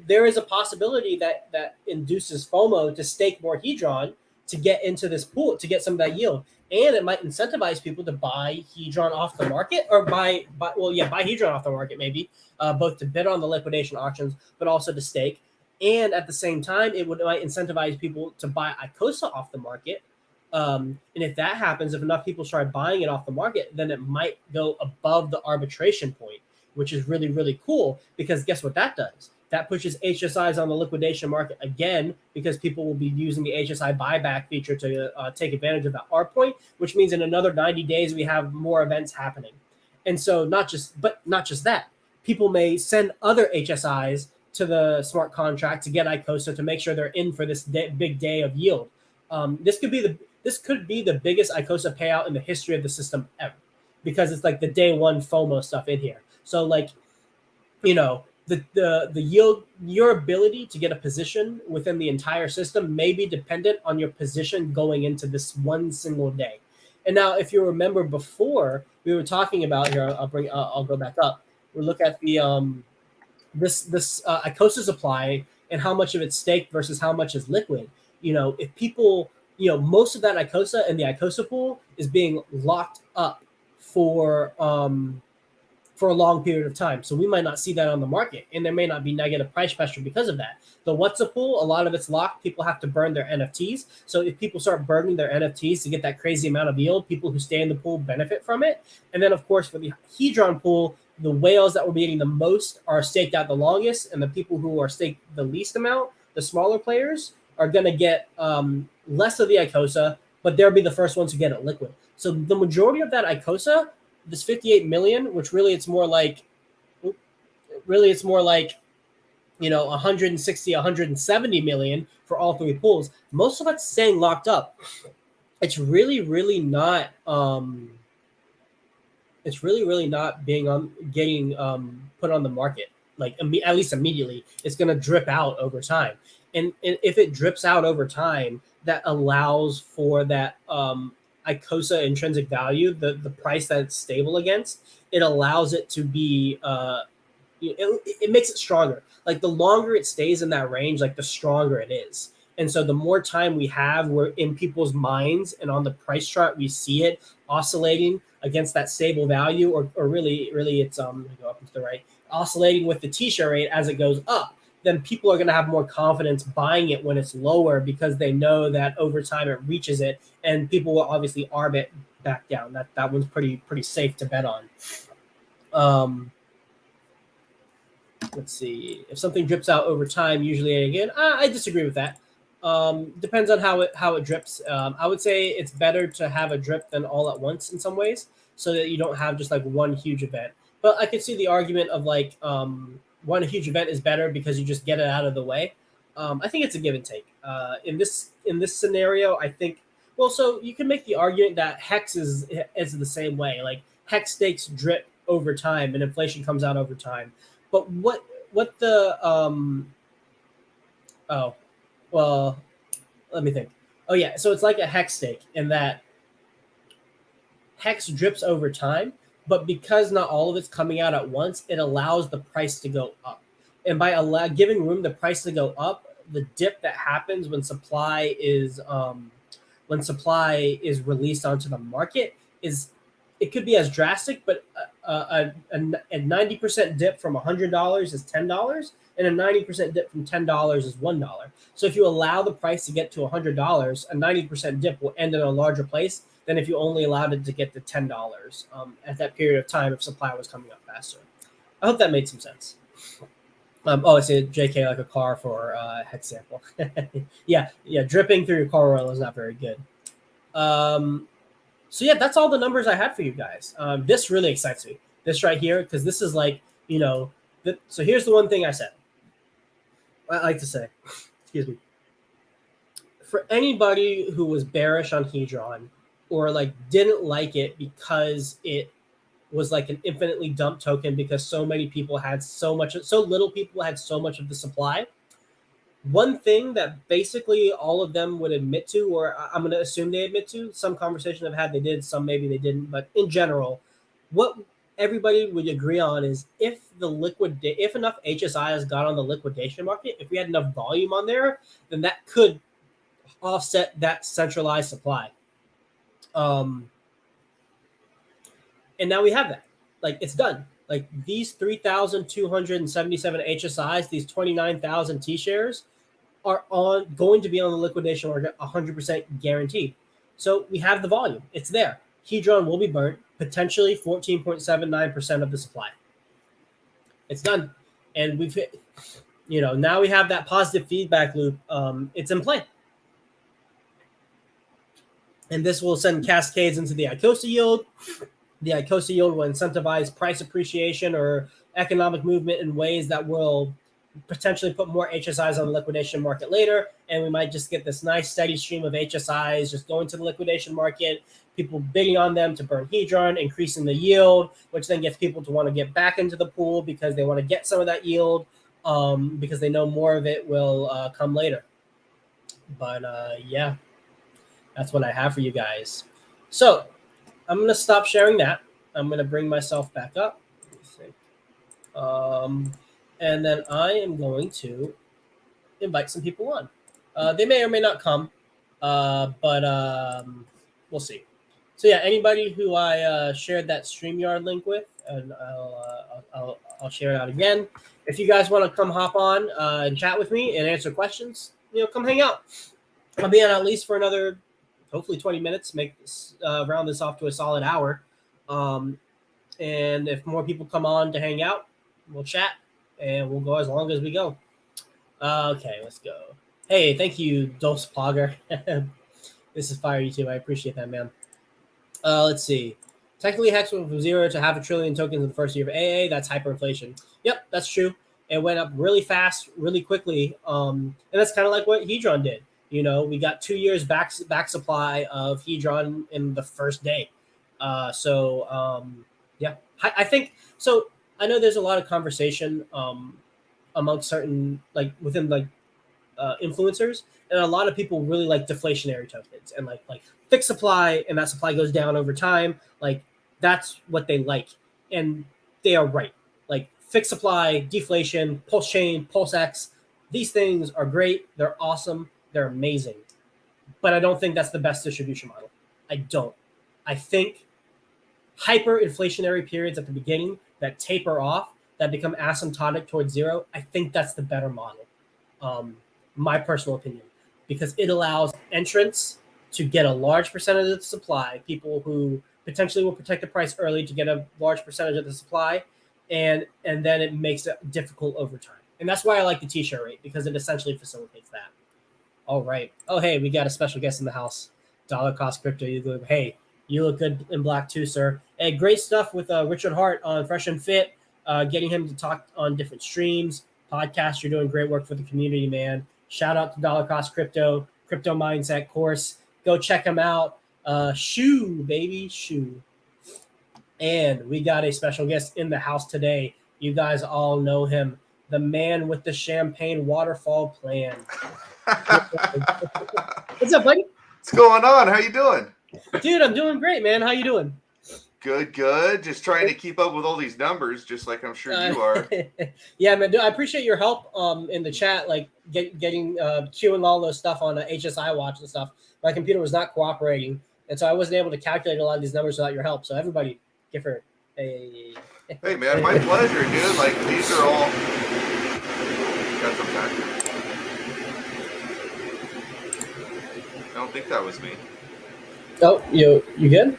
Speaker 1: There is a possibility that induces FOMO to stake more hedron to get into this pool, to get some of that yield, and it might incentivize people to buy hedron off the market, or buy hedron off the market, maybe both to bid on the liquidation auctions, but also to stake. And at the same time, might incentivize people to buy ICOSA off the market. And if that happens, if enough people start buying it off the market, then it might go above the arbitration point, which is really, really cool, because guess what that does? That pushes HSIs on the liquidation market again, because people will be using the HSI buyback feature to take advantage of that R point, which means in another 90 days, we have more events happening. And so not just that, people may send other HSIs to the smart contract to get ICOSA to make sure they're in for this big day of yield. This could be the biggest ICOSA payout in the history of the system ever, because it's like the day one FOMO stuff in here. So like, the yield, your ability to get a position within the entire system may be dependent on your position going into this one single day. And now, if you remember before, we were talking about here. I'll go back up. We look at the this ICOSA supply and how much of it's staked versus how much is liquid. If people, most of that ICOSA in the ICOSA pool is being locked up for a long period of time. So we might not see that on the market, and there may not be negative price pressure because of that. The what's a pool, a lot of it's locked. People have to burn their NFTs. So if people start burning their NFTs to get that crazy amount of yield, people who stay in the pool benefit from it. And then, of course, for the hedron pool, the whales that were getting the most are staked out the longest, and the people who are staked the least amount, the smaller players, are going to get less of the ICOSA, but they'll be the first ones to get it liquid. So the majority of that ICOSA, this 58 million, which really it's more like 160, 170 million for all three pools. Most of it's staying locked up. It's really, really not. It's really, really not getting put on the market. Like at least immediately, it's going to drip out over time. And if it drips out over time, that allows for that ICOSA intrinsic value, the price that it's stable against, it allows it to be it makes it stronger. Like the longer it stays in that range, like the stronger it is. And so the more time we have, we're in people's minds and on the price chart, we see it oscillating against that stable value, or really it's go up and to the right, oscillating with the t-shirt rate as it goes up. Then people are going to have more confidence buying it when it's lower, because they know that over time it reaches it, and people will obviously arb it back down. That one's pretty safe to bet on. Let's see. If something drips out over time, usually again, I disagree with that. Depends on how it drips. I would say it's better to have a drip than all at once in some ways, so that you don't have just like one huge event. But I could see the argument of like one huge event is better because you just get it out of the way. I think it's a give and take. In this scenario, I think, well, so you can make the argument that Hex is the same way. Like Hex stakes drip over time and inflation comes out over time. But what the oh, well, let me think. Oh yeah, so it's like a Hex stake in that Hex drips over time, but because not all of it's coming out at once, it allows the price to go up. And by giving room the price to go up, the dip that happens when supply is released onto the market it could be as drastic, but a 90% dip from $100 is $10, and a 90% dip from $10 is $1. So if you allow the price to get to $100, a 90% dip will end in a larger place than if you only allowed it to get to $10 at that period of time if supply was coming up faster. I hope that made some sense. I say JK like a car for Hex sample. yeah, dripping through your car oil is not very good. So yeah, that's all the numbers I had for you guys. This really excites me. This right here, because this is like, so here's the one thing I said. I like to say, excuse me. For anybody who was bearish on Hedron, or like didn't like it because it was like an infinitely dumped token because so little people had so much of the supply. One thing that basically all of them would admit to, or I'm going to assume they admit to, some conversation I've had they did, some maybe they didn't, but in general, what everybody would agree on is if enough HSIs got on the liquidation market, if we had enough volume on there, then that could offset that centralized supply. And now we have that. Like, it's done. Like, these 3,277 HSIs, these 29,000 T shares are going to be on the liquidation market 100% guaranteed. So we have the volume. It's there. Hedron will be burnt, potentially 14.79% of the supply. It's done. And we've hit, now we have that positive feedback loop. It's in play. And this will send cascades into the ICOSA yield. The ICOSA yield will incentivize price appreciation or economic movement in ways that will potentially put more HSIs on the liquidation market later. And we might just get this nice steady stream of HSIs just going to the liquidation market, people bidding on them to burn Hedron, increasing the yield, which then gets people to want to get back into the pool because they want to get some of that yield because they know more of it will come later. But yeah, that's what I have for you guys. So I'm going to stop sharing that. I'm going to bring myself back up. And then I am going to invite some people on. They may or may not come, but we'll see. So yeah, anybody who I shared that StreamYard link with, and I'll share it out again. If you guys want to come hop on and chat with me and answer questions, come hang out. I'll be on at least for another, hopefully 20 minutes. Make this round this off to a solid hour. And if more people come on to hang out, we'll chat. And we'll go as long as we go. Okay, let's go. Hey, thank you, Dose Plogger. This is fire YouTube. I appreciate that, man. Let's see. Technically, Hex went from 0 to 500 billion tokens in the first year of AA. That's hyperinflation. Yep, that's true. It went up really fast, really quickly. And that's kind of like what Hedron did. We got 2 years back supply of Hedron in the first day. Yeah, I think so. I know there's a lot of conversation amongst certain, like within influencers, and a lot of people really like deflationary tokens and like fixed supply, and that supply goes down over time. Like that's what they like, and they are right. Like fixed supply, deflation, pulse chain, pulse X, these things are great. They're awesome. They're amazing, but I don't think that's the best distribution model. I don't. I think hyperinflationary periods at the beginning that taper off, that become asymptotic towards 0, I think that's the better model, my personal opinion, because it allows entrants to get a large percentage of the supply, people who potentially will protect the price early to get a large percentage of the supply, and then it makes it difficult over time. And that's why I like the T-shirt rate, because it essentially facilitates that. All right. Oh, hey, we got a special guest in the house. Dollar Cost Crypto. Hey, you look good in black too, sir. And great stuff with Richard Hart on Fresh and Fit, getting him to talk on different streams, podcasts. You're doing great work for the community, man. Shout out to Dollar Cost Crypto Mindset course. Go check him out. Shoe, baby, shoe. And we got a special guest in the house today. You guys all know him. The man with the champagne waterfall plan. What's up, buddy?
Speaker 2: What's going on? How you doing?
Speaker 1: Dude, I'm doing great, man. How you doing?
Speaker 2: Good. Just trying to keep up with all these numbers, just like I'm sure you are.
Speaker 1: Yeah, man. Dude, I appreciate your help in the chat, like getting queuing all those stuff on HSI Watch and stuff. My computer was not cooperating, and so I wasn't able to calculate a lot of these numbers without your help. So everybody, give her a...
Speaker 2: Hey, man, my pleasure, dude. Like, these are all... Got some time. I don't think that was me.
Speaker 1: Oh, you good?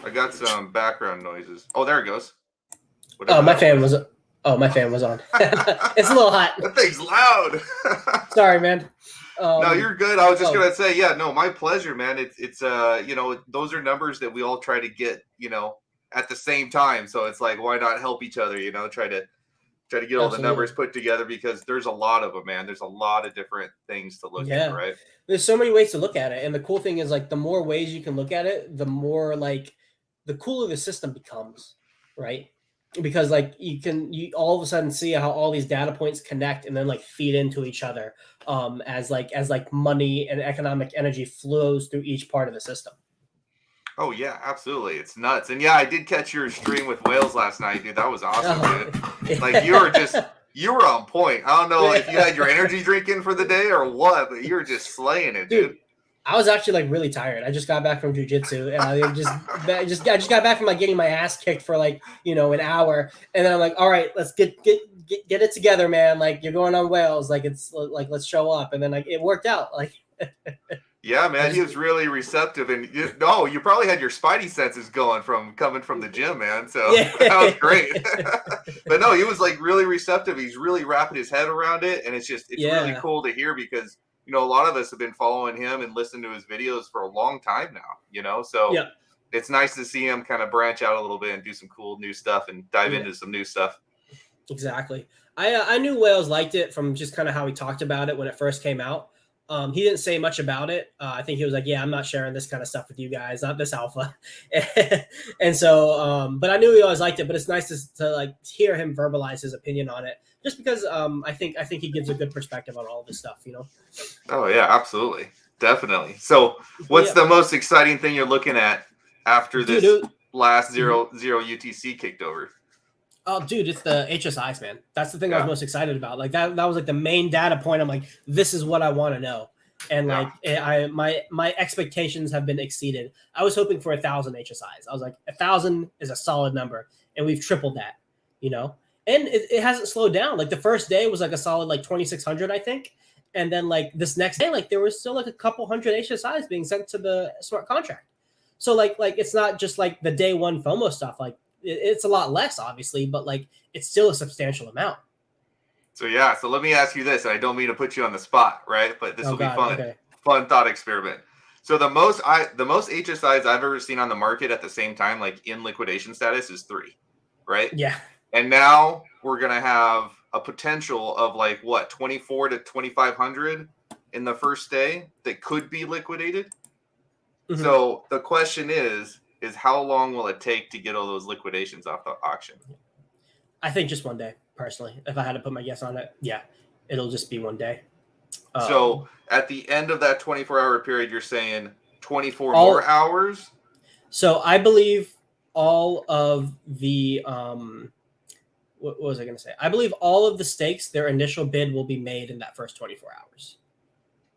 Speaker 2: I got some background noises. Oh, there it goes.
Speaker 1: Whatever my fan was. My fan was on. It's a little hot.
Speaker 2: That thing's loud.
Speaker 1: Sorry, man.
Speaker 2: No, you're good. I was just gonna say, yeah, no, my pleasure, man. It's those are numbers that we all try to get, at the same time. So it's like, why not help each other? Try to Try to get all the
Speaker 1: Absolutely.
Speaker 2: numbers put together because there's a lot of them, man. There's a lot of different things to look at, right?
Speaker 1: There's so many ways to look at it. And the cool thing is, like, the more ways you can look at it, the more, like, the cooler the system becomes, right? Because, like, you all of a sudden see how all these data points connect and then, like, feed into each other, as money and economic energy flows through each part of the system.
Speaker 2: Oh yeah, absolutely. It's nuts. And yeah, I did catch your stream with whales last night, dude. That was awesome, dude. Like you were on point. I don't know if you had your energy drink in for the day or what, but you were just slaying it, dude.
Speaker 1: I was actually like really tired. I just got back from jujitsu, and I just got back from like getting my ass kicked for like an hour, and then I'm like, all right, let's get it together, man. Like you're going on whales, like it's like let's show up, and then like it worked out, like.
Speaker 2: Yeah, man, he was really receptive, and you probably had your spidey senses going from coming from the gym, man. So that was great. But no, he was like really receptive. He's really wrapping his head around it, and it's really cool to hear because a lot of us have been following him and listening to his videos for a long time now. So it's nice to see him kind of branch out a little bit and do some cool new stuff and dive into some new stuff.
Speaker 1: Exactly. I knew Wales liked it from just kind of how he talked about it when it first came out. He didn't say much about it. I think he was like, yeah, I'm not sharing this kind of stuff with you guys, not this alpha. And so, but I knew he always liked it, but it's nice to like hear him verbalize his opinion on it just because I think he gives a good perspective on all this stuff,
Speaker 2: Oh yeah, absolutely. Definitely. So what's the most exciting thing you're looking at after this last zero UTC kicked over?
Speaker 1: Oh, dude, it's the HSIs, man. That's the thing I was most excited about. Like that was like the main data point. I'm like, this is what I want to know. And like, my expectations have been exceeded. I was hoping for 1,000 HSIs. I was like, 1,000 is a solid number, and we've tripled that. And it hasn't slowed down. Like the first day was like a solid like 2,600, I think. And then like this next day, like there was still like a couple hundred HSIs being sent to the smart contract. So like it's not just like the day one FOMO stuff. Like it's a lot less, obviously, but like it's still a substantial amount.
Speaker 2: So so let me ask you this. I don't mean to put you on the spot, right? But this will be fun. Okay. Fun thought experiment. So the most HSIs I've ever seen on the market at the same time, like in liquidation status, is 3, right?
Speaker 1: Yeah.
Speaker 2: And now we're gonna have a potential of like what 24 to 2,500 in the first day that could be liquidated. Mm-hmm. So the question is how long will it take to get all those liquidations off the auction?
Speaker 1: I think just one day, personally. If I had to put my guess on it, it'll just be one day.
Speaker 2: So at the end of that 24-hour period, you're saying 24 more hours?
Speaker 1: So I believe all of the what was I going to say? I believe all of the stakes, their initial bid will be made in that first 24 hours.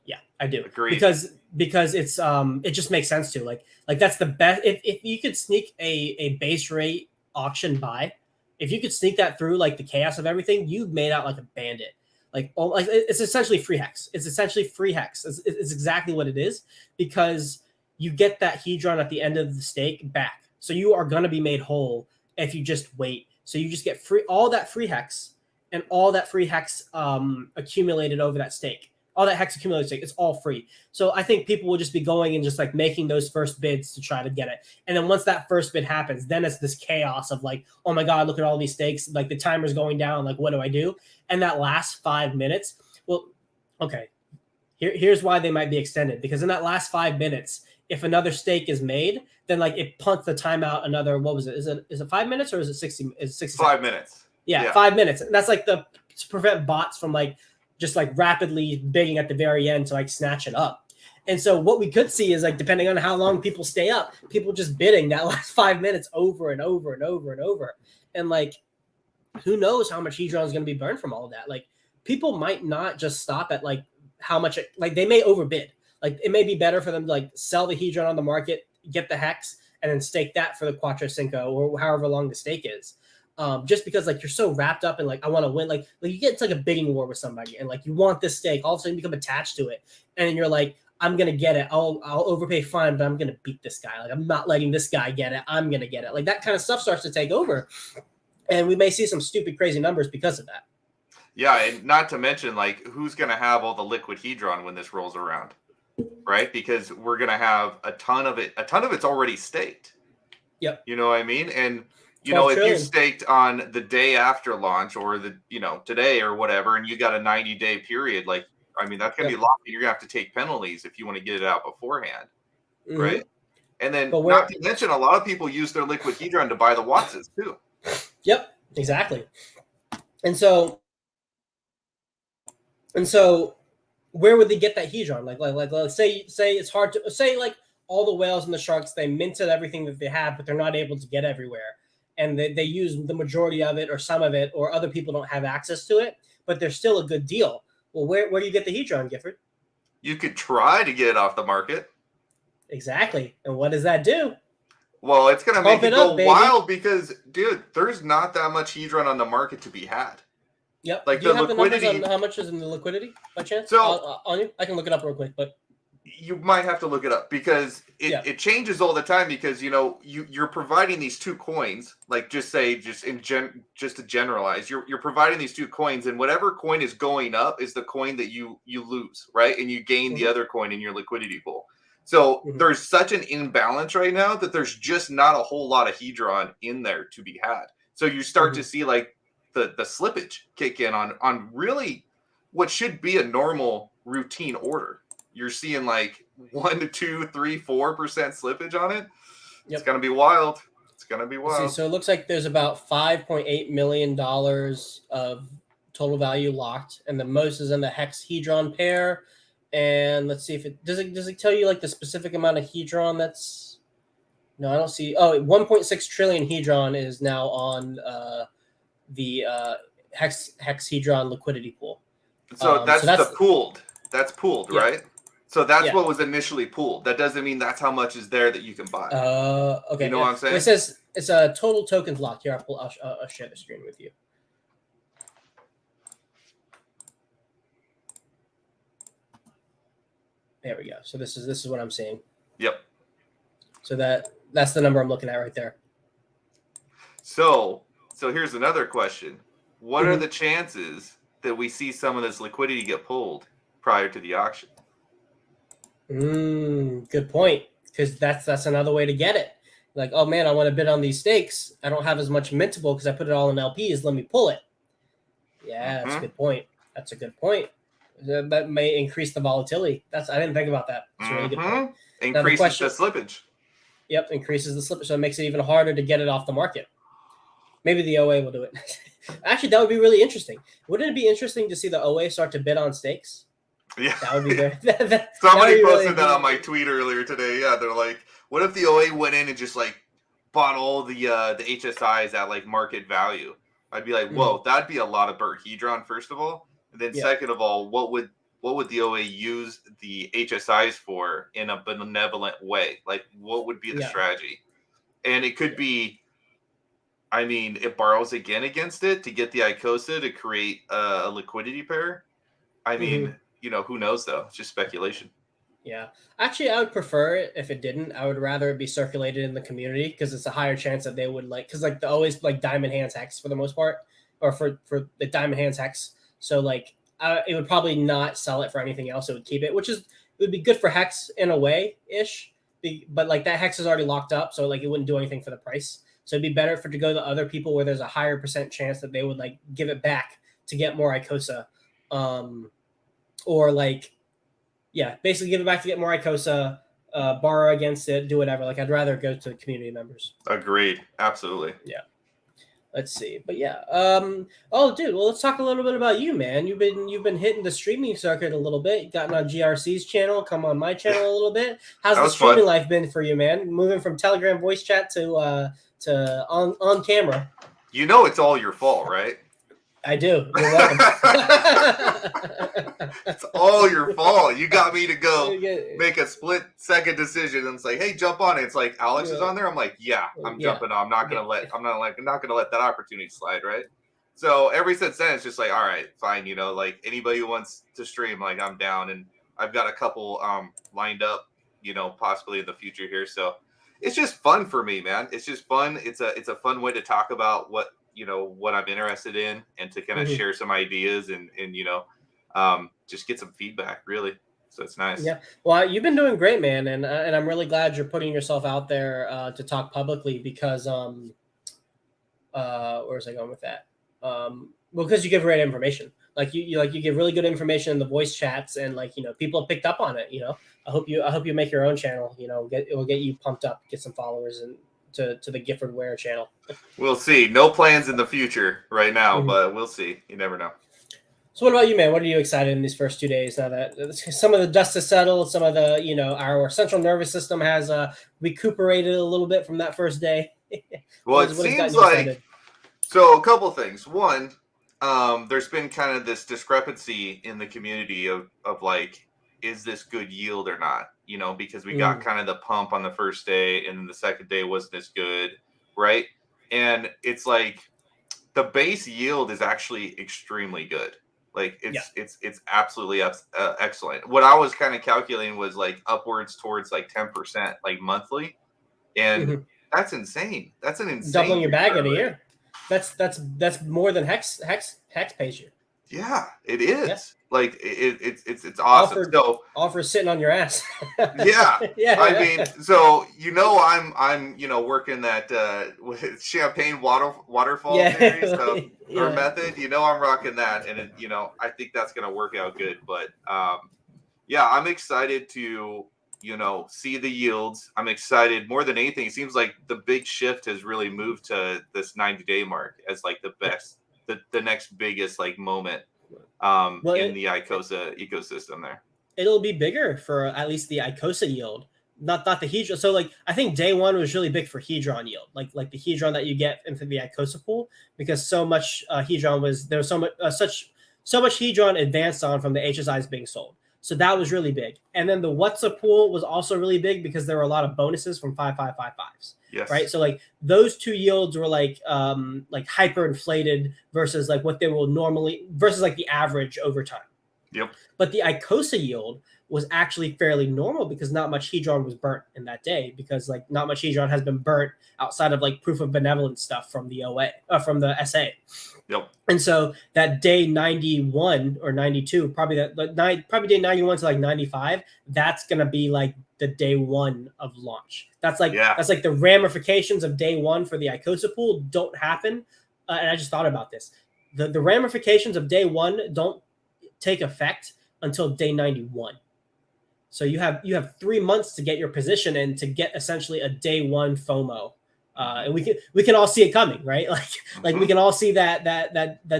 Speaker 1: Yeah, I do.
Speaker 2: Agreed.
Speaker 1: Because it's it just makes sense to like that's the best. If you could sneak a base rate auction buy, if you could sneak that through like the chaos of everything, you've made out like a bandit. Like it's essentially free hex. It's essentially free hex. It's exactly what it is because you get that hedron at the end of the stake back. So you are going to be made whole if you just wait. So you just get all that free hex and all that free hex accumulated over that stake. All that hex accumulated stake, it's all free. So I think people will just be going and just like making those first bids to try to get it. And then once that first bid happens, then it's this chaos of like, oh my God, look at all these stakes. Like the timer's going down. Like, what do I do? And that last 5 minutes, well, okay, here's why they might be extended. Because in that last 5 minutes, if another stake is made, then like it punts the timeout another, what was it? Is it 5 minutes or is it 60? Is it 60
Speaker 2: 5 minutes.
Speaker 1: Yeah, 5 minutes. And that's like to prevent bots from like just like rapidly bidding at the very end to like snatch it up. And so what we could see is like, depending on how long people stay up, people just bidding that last 5 minutes over and over and over and over. And like, who knows how much hedron is going to be burned from all of that? Like people might not just stop at like how much, like they may overbid. Like it may be better for them to like sell the hedron on the market, get the hex, and then stake that for the Quattro Cinco or however long the stake is. Just because like you're so wrapped up in like I want to win, like you get into like a bidding war with somebody and like you want this stake, all of a sudden you become attached to it, and then you're like, I'm gonna get it. I'll overpay fine, but I'm gonna beat this guy. Like I'm not letting this guy get it. I'm gonna get it. Like that kind of stuff starts to take over, and we may see some stupid, crazy numbers because of that.
Speaker 2: Yeah, and not to mention like who's gonna have all the liquid hedron when this rolls around, right? Because we're gonna have a ton of it. A ton of it's already staked.
Speaker 1: Yep.
Speaker 2: You know what I mean? And you know,
Speaker 1: 12
Speaker 2: if you
Speaker 1: trillion.
Speaker 2: staked on the day after launch or the, you know, today or whatever, and you got a 90-day period, like, I mean, that's going to be locked. You're going to have to take penalties if you want to get it out beforehand. Right. And then not to mention, a lot of people use their liquid hedron to buy the Wattses too.
Speaker 1: Yep, exactly. And so where would they get that hedron? Like say it's hard to say, like all the whales and the sharks, they minted everything that they have, but they're not able to get everywhere. And they use the majority of it or some of it, or other people don't have access to it, but they're still a good deal. Well, where do you get the hedron, Gifford?
Speaker 2: You could try to get it off the market.
Speaker 1: Exactly. And what does that do?
Speaker 2: Well, it's going to make it go wild because, dude, there's not that much hedron on the market to be had.
Speaker 1: Yep.
Speaker 2: Like
Speaker 1: do you
Speaker 2: the
Speaker 1: have
Speaker 2: liquidity.
Speaker 1: The numbers on how much is in the liquidity by chance?
Speaker 2: So
Speaker 1: on you, I can look it up real quick, but
Speaker 2: you might have to look it up because it changes all the time because, you know, you're providing these two coins, like just to generalize, you're providing these two coins, and whatever coin is going up is the coin that you lose, right? And you gain the other coin in your liquidity pool. So there's such an imbalance right now that there's just not a whole lot of hedron in there to be had. So you start to see like the slippage kick in on really what should be a normal routine order. You're seeing like 1 to 2, 3, 4% slippage on it. It's gonna be wild. It's gonna be wild.
Speaker 1: So it looks like there's about $5.8 million of total value locked, and the most is in the hex hedron pair. And let's see if it does it tell you like the specific amount of hedron that's. No, I don't see. Oh, 1.6 trillion hedron is now on the hexahedron liquidity pool.
Speaker 2: So that's the pooled. That's pooled, right? So that's what was initially pooled. That doesn't mean that's how much is there that you can buy.
Speaker 1: Okay.
Speaker 2: You know what I'm saying?
Speaker 1: Well, it says it's a total tokens locked. Here, I'll share the screen with you. There we go. So this is what I'm seeing.
Speaker 2: Yep.
Speaker 1: So that's the number I'm looking at right there.
Speaker 2: So here's another question. What are the chances that we see some of this liquidity get pulled prior to the auction?
Speaker 1: Good point. Because that's another way to get it. Like, oh man, I want to bid on these stakes. I don't have as much mintable because I put it all in LPs. Let me pull it. Yeah, that's a good point. That's a good point. That may increase the volatility. I didn't think about that. That's a really good point.
Speaker 2: Increases the slippage.
Speaker 1: Yep, increases the slippage. So it makes it even harder to get it off the market. Maybe the OA will do it. Actually, that would be really interesting. Wouldn't it be interesting to see the OA start to bid on stakes?
Speaker 2: Yeah.
Speaker 1: That would be very.
Speaker 2: Somebody posted that on my tweet earlier today. Yeah, they're like, what if the OA went in and just like bought all the HSIs at like market value? I'd be like, whoa, that'd be a lot of burnt hedron, first of all. And then second of all, what would the OA use the HSIs for in a benevolent way? Like, what would be the strategy? And it could be, I mean, it borrows again against it to get the ICOSA to create a liquidity pair. I mean, you know, who knows though? It's just speculation.
Speaker 1: Yeah. Actually, I would prefer it if it didn't. I would rather it be circulated in the community because it's a higher chance that they would like, because like the always like diamond hands hex for the most part, or for the diamond hands hex. So like it would probably not sell it for anything else. It would keep it, it would be good for hex in a way ish, but like that hex is already locked up. So like it wouldn't do anything for the price. So it'd be better for it to go to other people where there's a higher % chance that they would like give it back to get more ICOSA, or like, yeah, basically give it back to get more ICOSA, borrow against it, do whatever. Like I'd rather go to community members.
Speaker 2: Agreed. Absolutely.
Speaker 1: Yeah. Let's see. But yeah. Oh dude, well let's talk a little bit about you, man. You've been hitting the streaming circuit a little bit. You've gotten on GRC's channel, come on my channel a little bit. How's the streaming life been for you, man? Moving from Telegram voice chat to on camera.
Speaker 2: You know it's all your fault, right?
Speaker 1: I do. You're welcome.
Speaker 2: It's all your fault. You got me to go make a split-second decision, and it's like, hey, jump on it. It's like Alex is on there. I'm like, yeah, I'm jumping on. I'm not gonna let that opportunity slide, right? So ever since then, it's just like, all right, fine. You know, like anybody who wants to stream, like I'm down, and I've got a couple lined up, you know, possibly in the future here. So it's just fun for me, man. It's just fun. It's a fun way to talk about what I'm interested in, and to kind of share some ideas and you know, just get some feedback, really. So it's nice.
Speaker 1: Yeah. Well, you've been doing great, man. And I'm really glad you're putting yourself out there to talk publicly, because Where was I going with that? Well, because you give great information. Like you give really good information in the voice chats, and like people have picked up on it. I hope you make your own channel. It will get you pumped up, get some followers, and to the Gifford Ware channel.
Speaker 2: We'll see. No plans in the future right now,
Speaker 1: Mhm.
Speaker 2: but we'll see. You never know.
Speaker 1: So what about you, man? What are you excited in these first 2 days now that some of the dust has settled, some of the, our central nervous system has recuperated a little bit from that first day?
Speaker 2: Well, it seems like, so a couple things. One, there's been kind of this discrepancy in the community of like, is this good yield or not? Because we got kind of the pump on the first day, and then the second day wasn't as good, right? And it's like the base yield is actually extremely good. Like it's absolutely excellent. What I was kind of calculating was like upwards towards like 10%, like monthly, and that's insane. That's an insane
Speaker 1: doubling your bag in a year. That's more than Hex pays you.
Speaker 2: Yeah, it is. Yeah. Like it's awesome.
Speaker 1: Offer sitting on your ass.
Speaker 2: Yeah. I mean, so I'm working that champagne waterfall series or method. I'm rocking that, and I think that's gonna work out good. But yeah, I'm excited to see the yields. I'm excited more than anything. It seems like the big shift has really moved to this 90-day mark as like the best, the next biggest like moment in the ICOSA ecosystem there.
Speaker 1: It'll be bigger for at least the ICOSA yield, not the Hedron. So like I think day one was really big for Hedron yield, like the Hedron that you get into the ICOSA pool, because so much Hedron there was so much Hedron advanced on from the HSIs being sold. So that was really big. And then the WhatsApp pool was also really big because there were a lot of bonuses from 5555s.
Speaker 2: Yes.
Speaker 1: Right. So like those two yields were like hyper inflated versus like what they will normally versus like the average over time.
Speaker 2: Yep.
Speaker 1: But the ICOSA yield was actually fairly normal because not much Hedron was burnt in that day, because like not much Hedron has been burnt outside of like proof of benevolence stuff from the from the SA.
Speaker 2: Yep.
Speaker 1: And so that day 91 or 92, probably day 91 to like 95, that's gonna be like the day one of launch. That's like the ramifications of day one for the ICOSA pool don't happen. And I just thought about this. The ramifications of day one don't take effect until day 91. So you have 3 months to get your position and to get essentially a day one FOMO. And we can all see it coming, right? Like we can all see that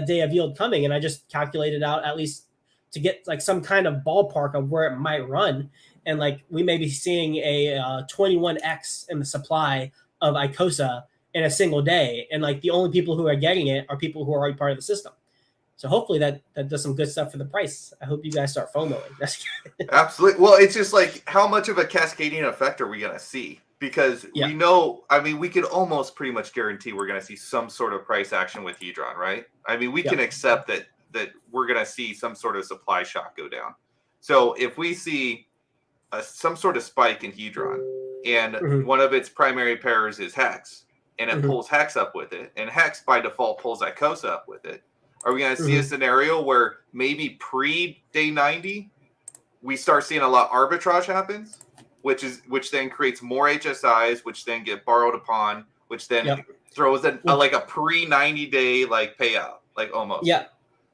Speaker 1: day of yield coming. And I just calculated out at least to get like some kind of ballpark of where it might run. And like we may be seeing a 21x in the supply of ICOSA in a single day. And like the only people who are getting it are people who are already part of the system. So hopefully that does some good stuff for the price. I hope you guys start FOMOing.
Speaker 2: Absolutely. Well, it's just like, how much of a cascading effect are we going to see? Because we know, I mean, we could almost pretty much guarantee we're going to see some sort of price action with Hedron, right? I mean, we can accept that we're going to see some sort of supply shock go down. So if we see some sort of spike in Hedron, and one of its primary pairs is Hex, and it pulls Hex up with it, and Hex by default pulls ICOSA up with it, are we going to see a scenario where maybe pre-day 90, we start seeing a lot of arbitrage happens, which then creates more HSIs, which then get borrowed upon, which then throws like a pre-90-day like payout, like almost.
Speaker 1: Yeah.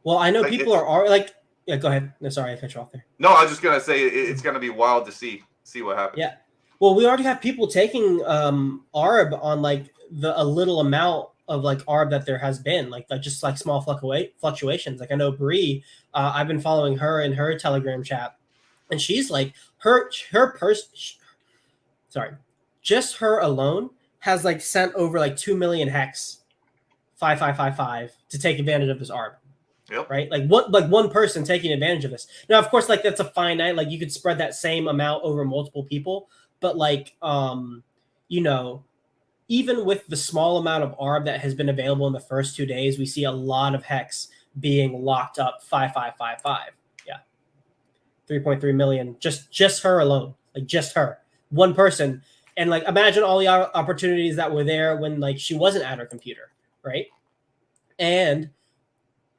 Speaker 1: Well, I know like people are like, yeah, go ahead. No, sorry, I cut you off there.
Speaker 2: No, I was just going to say it's going to be wild to see what happens.
Speaker 1: Yeah. Well, we already have people taking ARB on like a little amount of like ARB that there has been, like just like small fluctuations. Like I know Bree, I've been following her in her Telegram chat, and she's like just her alone has like sent over like 2 million hex 5555 to take advantage of this ARB.
Speaker 2: Yep.
Speaker 1: Right? Like one person taking advantage of this. Now, of course, like that's a finite, like you could spread that same amount over multiple people, but like even with the small amount of ARB that has been available in the first 2 days, we see a lot of hex being locked up 5555. Yeah. 3.3 million. Just her alone. Like just her. One person. And like imagine all the opportunities that were there when like she wasn't at her computer, right? And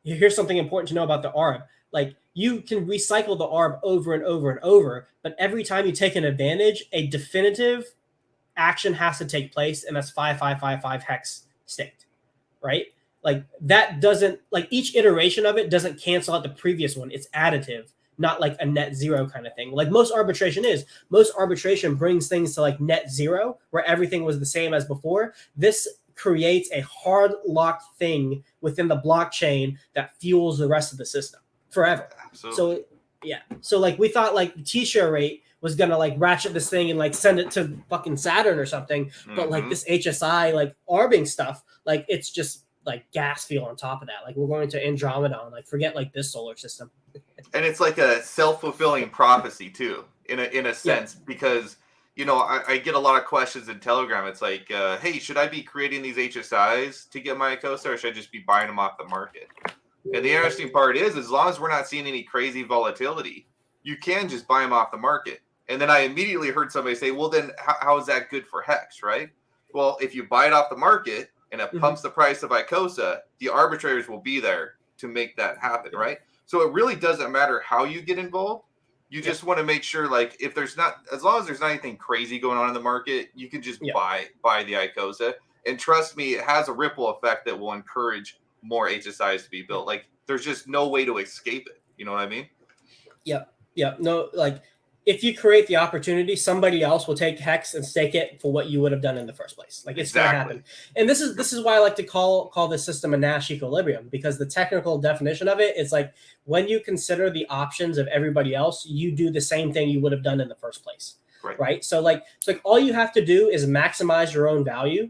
Speaker 1: here's something important to know about the ARB. Like you can recycle the ARB over and over and over, but every time you take an advantage, a definitive action has to take place, and that's 5555 hex staked. right? Like that doesn't, like each iteration of it doesn't cancel out the previous one. It's additive, not like a net zero kind of thing. Like most arbitration is. Most arbitration brings things to like net zero, where everything was the same as before. This creates a hard locked thing within the blockchain that fuels the rest of the system forever. Absolutely. So yeah. So like we thought like T-share rate was gonna like ratchet this thing and like send it to fucking Saturn or something. But like this HSI like arbing stuff, like it's just like gas fuel on top of that. Like we're going to Andromeda, like forget like this solar system.
Speaker 2: And it's like a self-fulfilling prophecy too, in a sense, because you know I get a lot of questions in Telegram. It's like, hey, should I be creating these HSIs to get my ICOSA, or should I just be buying them off the market? And the interesting part is, as long as we're not seeing any crazy volatility, you can just buy them off the market. And then I immediately heard somebody say, well, then how is that good for Hex, right? Well, if you buy it off the market and it pumps the price of ICOSA, the arbitrators will be there to make that happen, right? So it really doesn't matter how you get involved. You just want to make sure, like, if there's not, as long as there's not anything crazy going on in the market, you can just buy the ICOSA. And trust me, it has a ripple effect that will encourage more HSIs to be built. Like, there's just no way to escape it. You know what I mean?
Speaker 1: Yeah. No, like if you create the opportunity, somebody else will take Hex and stake it for what you would have done in the first place. Like it's going to happen. And this is why I like to call this system a Nash equilibrium, because the technical definition of it is like when you consider the options of everybody else, you do the same thing you would have done in the first place. Right. So like all you have to do is maximize your own value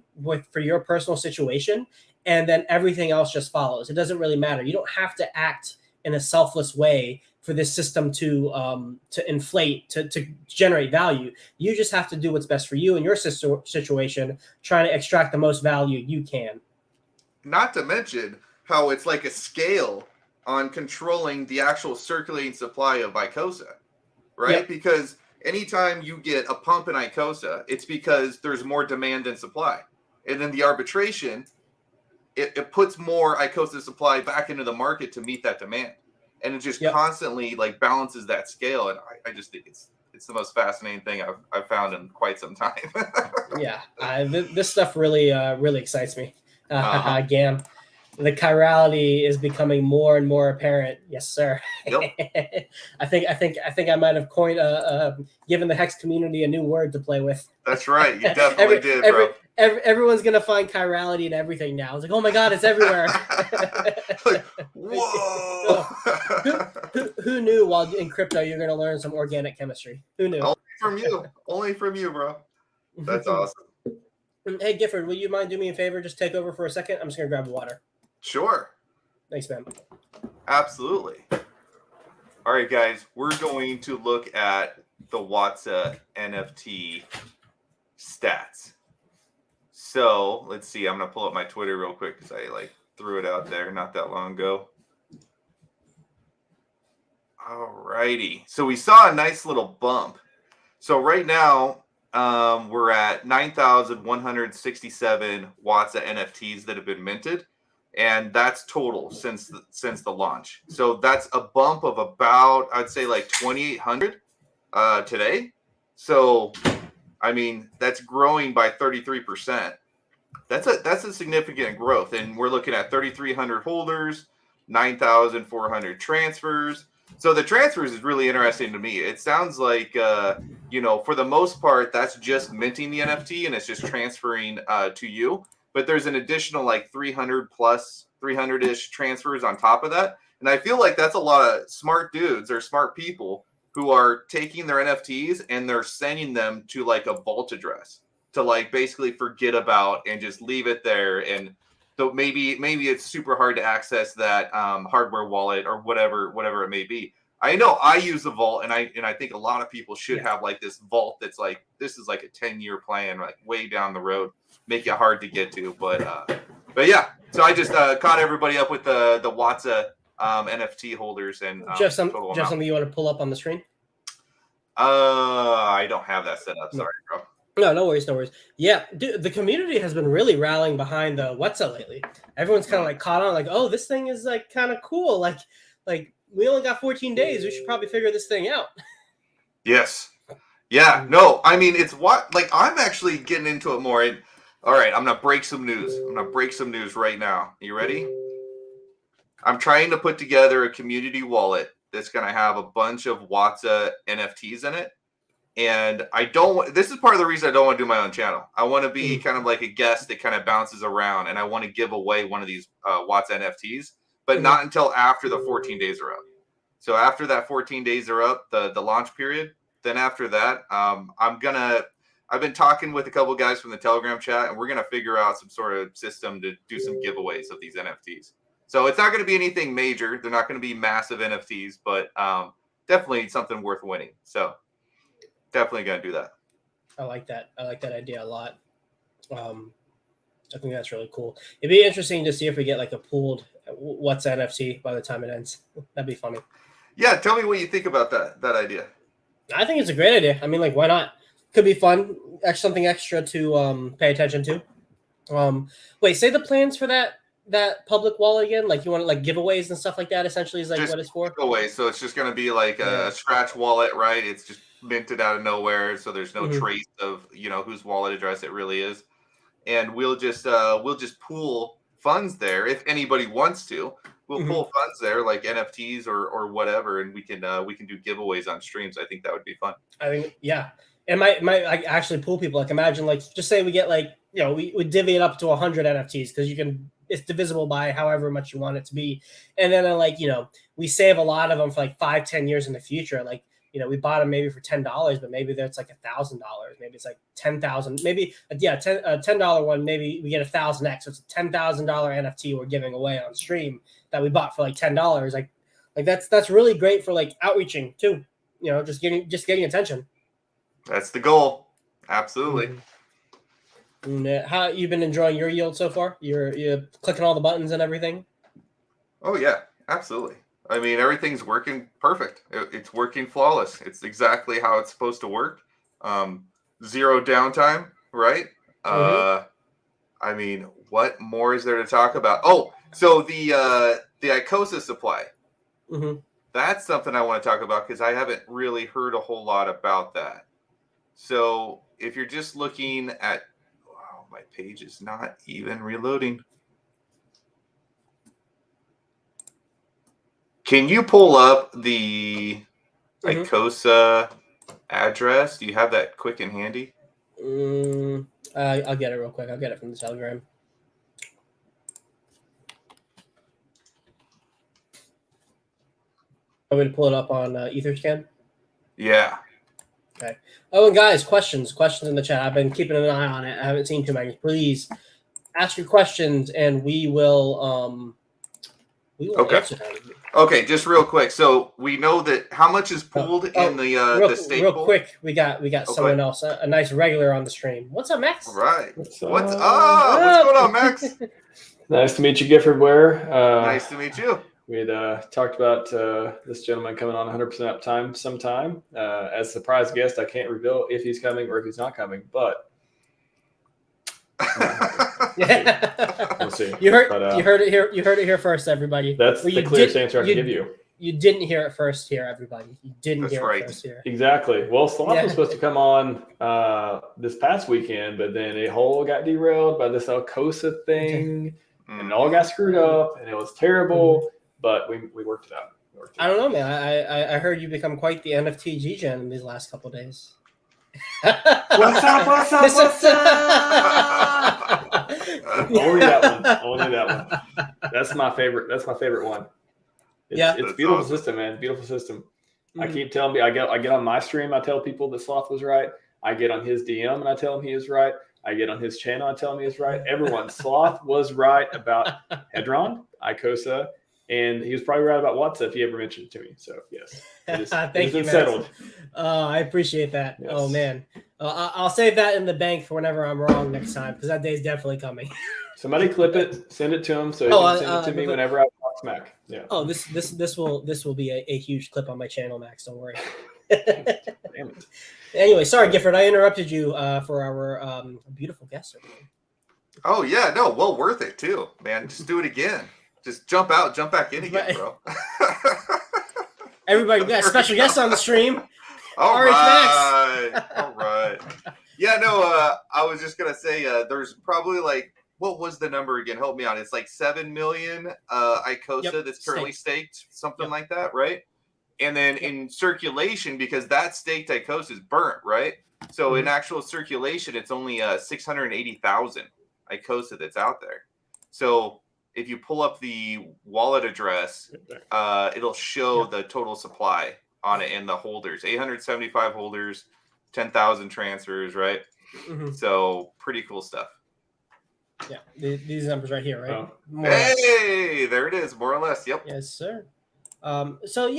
Speaker 1: for your personal situation, and then everything else just follows. It doesn't really matter. You don't have to act in a selfless way for this system to inflate, to generate value. You just have to do what's best for you in your situation, trying to extract the most value you can.
Speaker 2: Not to mention how it's like a scale on controlling the actual circulating supply of ICOSA, right? Yep. Because anytime you get a pump in ICOSA, it's because there's more demand than supply. And then the arbitration, it puts more ICOSA supply back into the market to meet that demand. And it just constantly like balances that scale. And I just think it's the most fascinating thing I've found in quite some time.
Speaker 1: This stuff really excites me. Gam, the chirality is becoming more and more apparent. Yes, sir. Yep. I think I might have coined given the Hex community a new word to play with.
Speaker 2: That's right. You definitely did, bro.
Speaker 1: Everyone's gonna find chirality in everything now. It's like, oh my god, it's everywhere.
Speaker 2: Like, whoa!
Speaker 1: Who knew while in crypto you're gonna learn some organic chemistry? Who knew?
Speaker 2: Only from you, bro. That's awesome.
Speaker 1: Hey Gifford, will you mind doing me a favor? Just take over for a second. I'm just gonna grab water.
Speaker 2: Sure.
Speaker 1: Thanks, man.
Speaker 2: Absolutely. All right, guys, we're going to look at the WATSA NFT stats. So let's see. I'm gonna pull up my Twitter real quick because I like threw it out there not that long ago. All righty. So we saw a nice little bump. So right now we're at 9,167 WATSA NFTs that have been minted, and that's total since the launch. So that's a bump of about, I'd say, like 2,800 today. So I mean, that's growing by 33%. That's a significant growth, and we're looking at 3,300 holders, 9,400 transfers. So the transfers is really interesting to me. It sounds like, for the most part, that's just minting the NFT and it's just transferring to you. But there's an additional like 300-ish transfers on top of that. And I feel like that's a lot of smart dudes or smart people who are taking their NFTs and they're sending them to like a vault address to like basically forget about and just leave it there. And so maybe it's super hard to access that hardware wallet or whatever it may be. I know I use the vault, and I think a lot of people should have like this vault that's like, this is like a 10-year plan, like way down the road, make it hard to get to. But yeah, so I just caught everybody up with the WATSA NFT holders and
Speaker 1: just something you want to pull up on the screen.
Speaker 2: I don't have that set up. Sorry, bro.
Speaker 1: No worries. Yeah, dude, the community has been really rallying behind the WATSA lately. Everyone's kind of like caught on, like, oh, this thing is like kind of cool. Like we only got 14 days. We should probably figure this thing out.
Speaker 2: Yes. Yeah. No. I mean, it's what like I'm actually getting into it more. And All right, I'm gonna break some news. Right now. You ready? I'm trying to put together a community wallet that's gonna have a bunch of WhatsApp NFTs in it. And I don't. This is part of the reason I don't want to do my own channel. I want to be kind of like a guest that kind of bounces around, and I want to give away one of these Watts NFTs, but not until after the 14 days are up. So after that 14 days are up, the launch period, then after that, I've been talking with a couple guys from the Telegram chat, and we're gonna figure out some sort of system to do some giveaways of these NFTs. So it's not going to be anything major. They're not going to be massive NFTs, but definitely something worth winning. So. Definitely gonna do that.
Speaker 1: I like that. I like that idea a lot. I think that's really cool. It'd be interesting to see if we get like a pooled what's NFT by the time it ends. That'd be funny.
Speaker 2: Yeah, tell me what you think about that idea.
Speaker 1: I think it's a great idea. I mean, like, why not? Could be fun. Something extra to pay attention to. Wait, say the plans for that public wallet again. Like, you want like giveaways and stuff like that. Essentially, is like just what it's for.
Speaker 2: Giveaways. So it's just gonna be like a scratch wallet, right? It's just minted out of nowhere, so there's no trace of whose wallet address it really is, and we'll just pool funds there if anybody wants to. We'll pull funds there like NFTs or whatever, and we can do giveaways on streams. I think that would be fun.
Speaker 1: I think and might like actually pull people. Like imagine like just say we get like we divvy it up to 100 NFTs because it's divisible by however much you want it to be, and then like we save a lot of them for like 5-10 years in the future. Like we bought them maybe for $10, but maybe that's like $1,000. Maybe it's like 10,000. Maybe $10 one. Maybe we get 1,000x. So it's a $10,000 NFT we're giving away on stream that we bought for like $10. Like that's really great for like outreaching too. Just getting attention.
Speaker 2: That's the goal. Absolutely.
Speaker 1: And how you've been enjoying your yield so far? You're clicking all the buttons and everything.
Speaker 2: Oh yeah, absolutely. I mean, everything's working perfect. It's working flawless. It's exactly how it's supposed to work. Zero downtime, right? I mean, what more is there to talk about? Oh, so the ICOSA supply. That's something I want to talk about because I haven't really heard a whole lot about that. So if you're just looking at, wow, my page is not even reloading. Can you pull up the ICOSA address? Do you have that quick and handy?
Speaker 1: I'll get it real quick. I'll get it from the Telegram. I'm going to pull it up on Etherscan.
Speaker 2: Yeah.
Speaker 1: Okay. Oh, and guys, questions in the chat. I've been keeping an eye on it. I haven't seen too many. Please ask your questions, and we will answer them.
Speaker 2: Okay, just real quick. So we know that how much is pooled in the state
Speaker 1: real
Speaker 2: pool?
Speaker 1: Quick. We got someone else, a nice regular on the stream. What's up, Max?
Speaker 2: All right. What's going on, Max?
Speaker 3: Nice to meet you, Gifford Ware.
Speaker 2: Nice to meet you.
Speaker 3: We had talked about this gentleman coming on 100% uptime sometime. As a surprise guest, I can't reveal if he's coming or if he's not coming, but we'll see.
Speaker 1: You heard it here first, everybody.
Speaker 3: That's the clearest answer I can give you.
Speaker 1: You didn't hear it first here, everybody. You didn't hear it first here.
Speaker 3: Exactly. Well, Sloth was supposed to come on this past weekend, but then it all got derailed by this ICOSA thing, and it all got screwed up, and it was terrible. But we worked it out.
Speaker 1: I don't know, man. I heard you become quite the NFT G-Gen in these last couple of days.
Speaker 3: What's up? Only that one. That's my favorite one. It's beautiful awesome. System, man. Beautiful system. I keep telling me I get on my stream, I tell people that Sloth was right. I get on his DM and I tell him he is right. I get on his channel, I tell him he is right. Everyone, Sloth was right about Hedron, ICOSA, and he was probably right about WhatsApp if he ever mentioned it to me. So yes,
Speaker 1: thank you, man. Settled. I appreciate that. Yes. Oh man, I'll save that in the bank for whenever I'm wrong next time because that day's definitely coming.
Speaker 3: Somebody clip it, send it to him so he can send it to me whenever I talk smack. Yeah.
Speaker 1: Oh, this will be a huge clip on my channel, Max. Don't worry.
Speaker 3: Damn it.
Speaker 1: Anyway, sorry, Gifford, I interrupted you for our beautiful guest.
Speaker 2: Oh yeah, no, well worth it too, man. Just do it again. Just jump out, jump back in again, bro. Everybody, we got a special guest on the stream. All right. Yeah, no, I was just gonna say there's probably like, what was the number again? Help me out. It's like 7 million ICOSA that's currently staked, something like that, right? And then in circulation, because that staked ICOSA is burnt, right? So in actual circulation, it's only 680,000 ICOSA that's out there. So if you pull up the wallet address, it'll show the total supply on it and the holders. 875 holders, 10,000 transfers, right? So pretty cool stuff.
Speaker 1: Yeah, these numbers right here, right?
Speaker 3: Oh.
Speaker 2: Hey, there it is, more or less. Yep.
Speaker 1: Yes, sir. So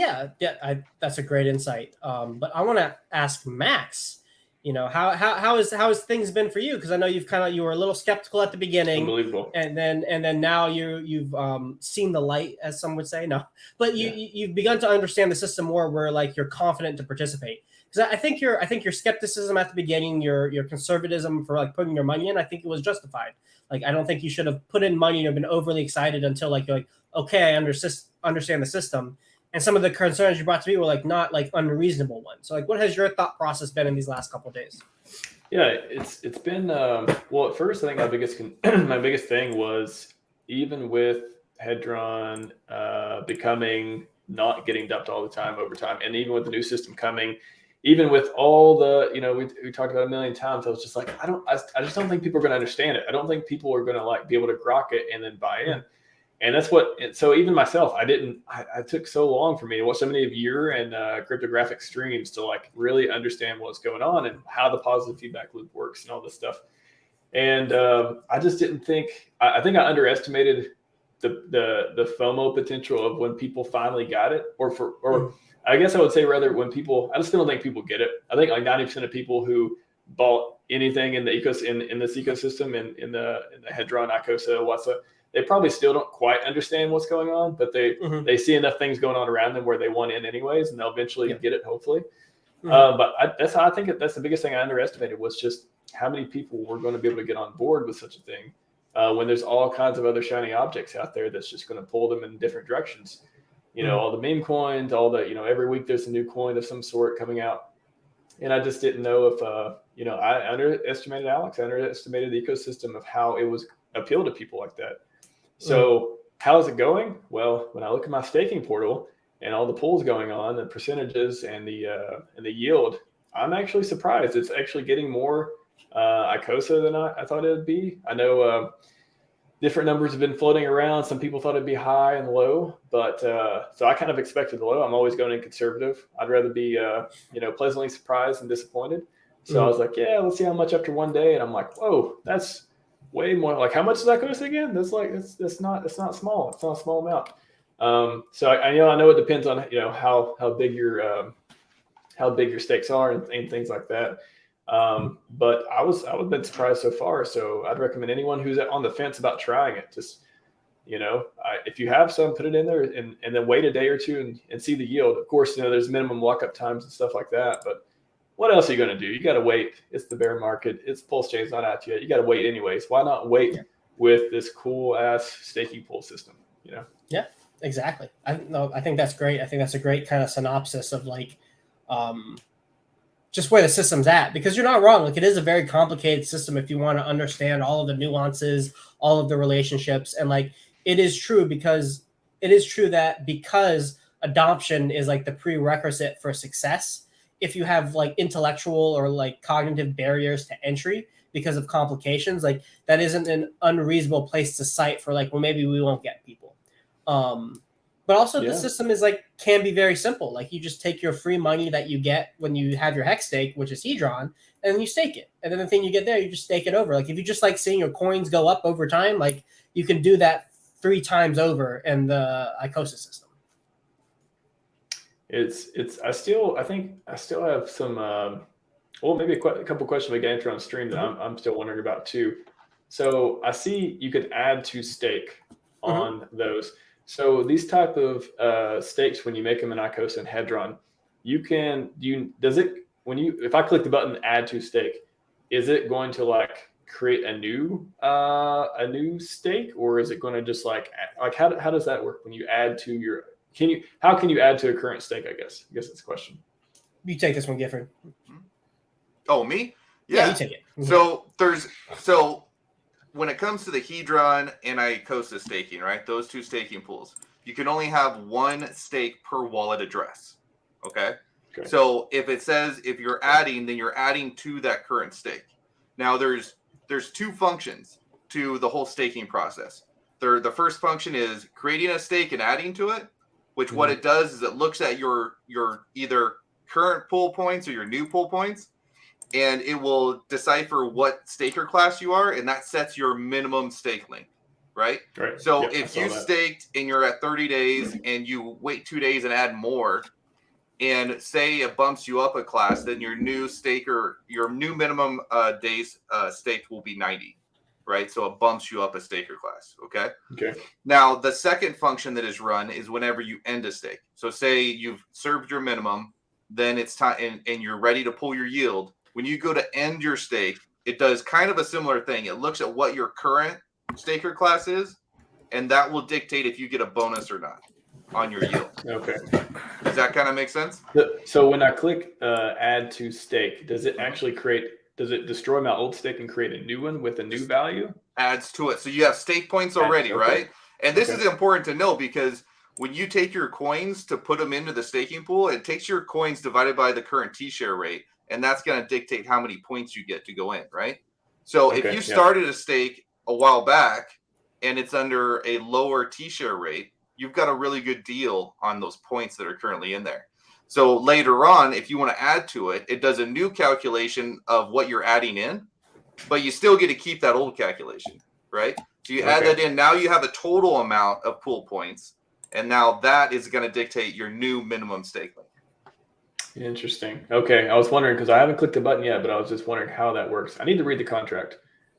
Speaker 1: that's a great insight. But I want to ask Max, how has things been for you? Because I know you were a little skeptical at the beginning,
Speaker 3: unbelievable,
Speaker 1: and then now you've seen the light, as some would say. No, but you've begun to understand the system more, where like you're confident to participate. Because I think your skepticism at the beginning, your conservatism for like putting your money in, I think it was justified. Like, I don't think you should have put in money or been overly excited until like you're like, okay, I understand the system. And some of the concerns you brought to me were like not like unreasonable ones. So like, what has your thought process been in these last couple of days?
Speaker 3: Yeah, it's been well. At first, I think my biggest thing was, even with Hedron becoming not getting dumped all the time over time, and even with the new system coming, even with all the, we talked about a million times, I was just like, I just don't think people are going to understand it. I don't think people are going to like be able to grok it and then buy in. And that's so even myself, I took so long for me to watch so many of your and cryptographic streams to like really understand what's going on and how the positive feedback loop works and all this stuff. And I just didn't think, I think I underestimated the FOMO potential of when people finally got it, or I guess I would say rather when people, I just don't think people get it. I think like 90% of people who bought anything in the in this ecosystem, in the Hedron, ICOSA, WASA, they probably still don't quite understand what's going on, but they see enough things going on around them where they want in anyways, and they'll eventually get it, hopefully. But I think that's the biggest thing I underestimated, was just how many people were going to be able to get on board with such a thing when there's all kinds of other shiny objects out there that's just going to pull them in different directions. All the meme coins, all the, every week there's a new coin of some sort coming out. And I just didn't know if, I underestimated Alex. I underestimated the ecosystem of how it was appeal to people like that. So how is it going? Well, when I look at my staking portal and all the pools going on, the percentages and the yield, I'm actually surprised. It's actually getting more ICOSA than I thought it would be. I know different numbers have been floating around. Some people thought it'd be high and low, but so I kind of expected the low. I'm always going in conservative. I'd rather be pleasantly surprised than disappointed. So I was like, yeah, let's see how much after one day. And I'm like, whoa, that's way more. Like, how much does that cost again? That's like, it's not small. It's not a small amount. So I know it depends on how big your stakes are and things like that. But I would have been surprised so far. So I'd recommend anyone who's on the fence about trying it, just, if you have some, put it in there and then wait a day or two and see the yield. Of course, there's minimum lockup times and stuff like that, but what else are you going to do? You got to wait. It's the bear market. It's pulse chain's not out yet. You got to wait anyways. Why not wait with this cool ass staking pool system?
Speaker 1: Yeah, exactly. I think that's great. I think that's a great kind of synopsis of like, just where the system's at, because you're not wrong. Like, it is a very complicated system if you want to understand all of the nuances, all of the relationships. And like, it is true that because adoption is like the prerequisite for success, if you have like intellectual or like cognitive barriers to entry because of complications, like that isn't an unreasonable place to cite for like, well, maybe we won't get people. But also the system is like, can be very simple. Like, you just take your free money that you get when you have your hex stake, which is Hedron, and then you stake it. And then the thing you get there, you just stake it over. Like, if you just like seeing your coins go up over time, like you can do that 3 times over in the ICOSA system.
Speaker 3: I think I still have some, maybe a couple questions we can answer on stream that I'm still wondering about too. So I see you could add to stake on those. So these type of stakes, when you make them in ICOSA and Hedron, if I click the button add to stake, is it going to like create a new stake, or is it going to just like how does that work when you add to your, how can you add to a current stake? I guess that's the question.
Speaker 1: You take this one, Gifford.
Speaker 2: Oh, me?
Speaker 1: Yeah, you take it.
Speaker 2: So when it comes to the Hedron and ICOSA staking, right? Those two staking pools, you can only have one stake per wallet address. Okay. So if it says if you're adding, then you're adding to that current stake. Now there's two functions to the whole staking process. The first function is creating a stake and adding to it, which what it does is it looks at your either current pool points or your new pool points, and it will decipher what staker class you are, and that sets your minimum stake length, right? So if you staked and you're at 30 days and you wait 2 days and add more, and say it bumps you up a class, then your new minimum days staked will be 90, right? So it bumps you up a staker class, okay? Now, the second function that is run is whenever you end a stake. So say you've served your minimum, then it's time, and you're ready to pull your yield. When you go to end your stake, it does kind of a similar thing. It looks at what your current staker class is, and that will dictate if you get a bonus or not on your yield. Does that kind of make sense?
Speaker 3: So when I click add to stake, does it actually destroy my old stake and create a new one with a new value?
Speaker 2: Adds to it. So you have stake points already, right? And this is important to know, because when you take your coins to put them into the staking pool, it takes your coins divided by the current T-share rate, and that's going to dictate how many points you get to go in, right? So if you started a stake a while back and it's under a lower T-share rate, you've got a really good deal on those points that are currently in there. So later on, if you want to add to it, it does a new calculation of what you're adding in, but you still get to keep that old calculation, right? So you add that in. Now you have a total amount of pool points, and now that is going to dictate your new minimum stake length.
Speaker 3: Interesting. Okay. I was wondering, because I haven't clicked the button yet, but I was just wondering how that works. I need to read the contract.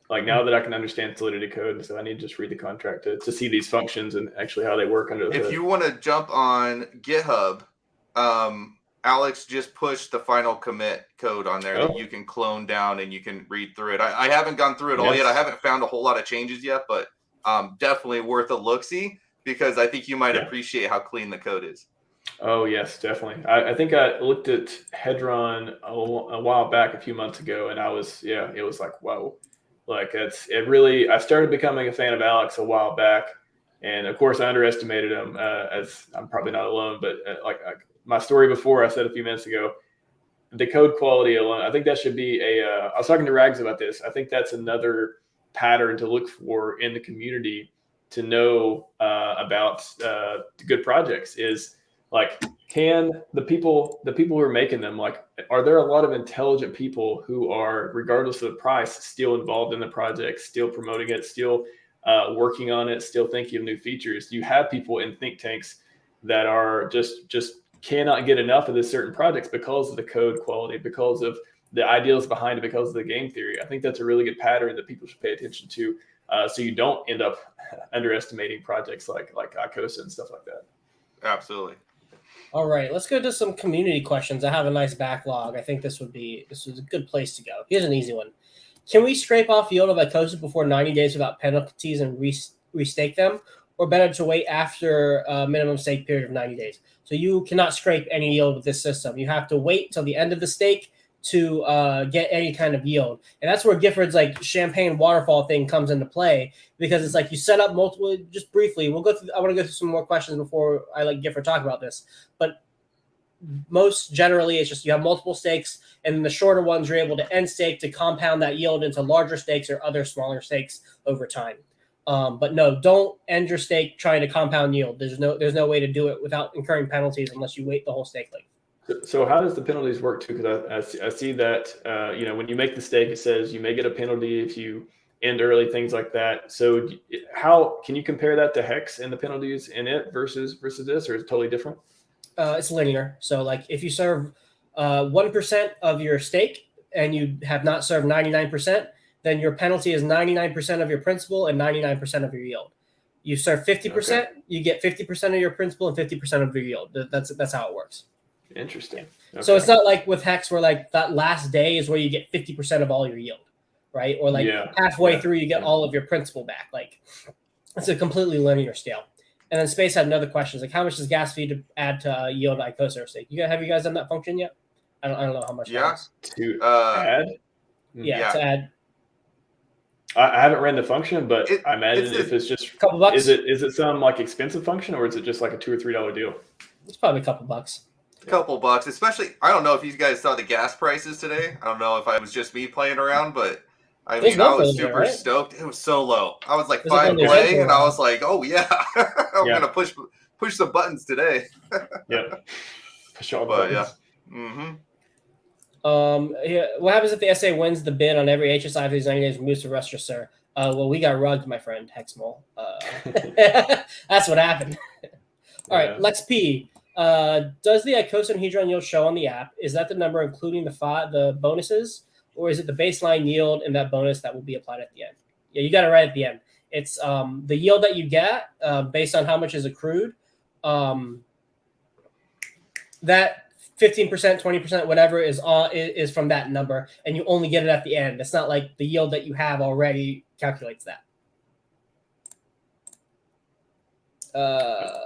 Speaker 3: Like, now that I can understand Solidity code, so I need to just read the contract to see these functions and actually how they work under the hood.
Speaker 2: If you want to jump on GitHub, Alex just pushed the final commit code on there that you can clone down and you can read through it. I haven't gone through it all yet. I haven't found a whole lot of changes yet, but definitely worth a look-see, because I think you might appreciate how clean the code is.
Speaker 3: Oh, yes, definitely. I think I looked at Hedron a while back, a few months ago, and it was like, whoa. Like, I started becoming a fan of Alex a while back, and of course I underestimated him, as I'm probably not alone, but my story before I said a few minutes ago, the code quality alone, I think that should be I was talking to Rags about this. I think that's another pattern to look for in the community to know about good projects is, like, can the people who are making them, like, are there a lot of intelligent people who are, regardless of the price, still involved in the project, still promoting it, still working on it, still thinking of new features? You have people in think tanks that are just cannot get enough of this certain projects because of the code quality, because of the ideals behind it, because of the game theory. I think that's a really good pattern that people should pay attention to, so you don't end up underestimating projects like ICOSA and stuff like that.
Speaker 2: Absolutely.
Speaker 1: All right, let's go to some community questions. I have a nice backlog. I think this is a good place to go. Here's an easy one. Can we scrape off yield of ICOSA before 90 days without penalties and restake them, or better to wait after a minimum stake period of 90 days? So you cannot scrape any yield with this system. You have to wait till the end of the stake to get any kind of yield. And that's where Gifford's like champagne waterfall thing comes into play, because it's like you set up multiple, just briefly, I want to go through some more questions before I let Gifford talk about this. But most generally, it's just you have multiple stakes, and the shorter ones you're able to end stake to compound that yield into larger stakes or other smaller stakes over time. But no, don't end your stake trying to compound yield. There's no way to do it without incurring penalties unless you wait the whole stake length.
Speaker 3: So how does the penalties work too? Because I see that when you make the stake, it says you may get a penalty if you end early, things like that. So how can you compare that to Hex and the penalties in it versus this, or is it totally different?
Speaker 1: It's linear. So like if you serve 1% of your stake and you have not served 99%, then your penalty is 99% of your principal and 99% of your yield. You serve 50%, you get 50% of your principal and 50% of your yield. That's how it works.
Speaker 3: Interesting. Okay.
Speaker 1: So it's not like with Hex where like that last day is where you get 50% of all your yield, right? Or like halfway through you get all of your principal back. Like it's a completely linear scale. And then Space had another question. It's like, how much does gas fee to add to yield ICOSA or stake? Have you guys done that function yet? I don't know how much.
Speaker 2: Yeah.
Speaker 3: To add.
Speaker 1: Yeah, to add.
Speaker 3: I haven't ran the function, but I imagine if it's just
Speaker 1: a couple bucks,
Speaker 3: is it some like expensive function, or is it just like a $2 or $3 deal?
Speaker 1: It's probably a couple bucks.
Speaker 2: A couple bucks, especially. I don't know if you guys saw the gas prices today. I don't know if it was just me playing around, but I mean, I was super stoked. It was so low. I was like $5 away, and I was like, "Oh yeah, I'm gonna push some buttons today."
Speaker 3: Yep. Push all the buttons.
Speaker 2: Yeah.
Speaker 1: What happens if the SA wins the bid on every HSI for these 90 days? Moves to Russia, sir. Well, we got rugged, my friend Hexmole. That's what happened. All right, Lex P. Does the ICOSA and hdrn yield show on the app? Is that the number including the bonuses, or is it the baseline yield and that bonus that will be applied at the end? Yeah, you got it right at the end. It's the yield that you get based on how much is accrued. That 15%, 20%, whatever is from that number, and you only get it at the end. It's not like the yield that you have already calculates that.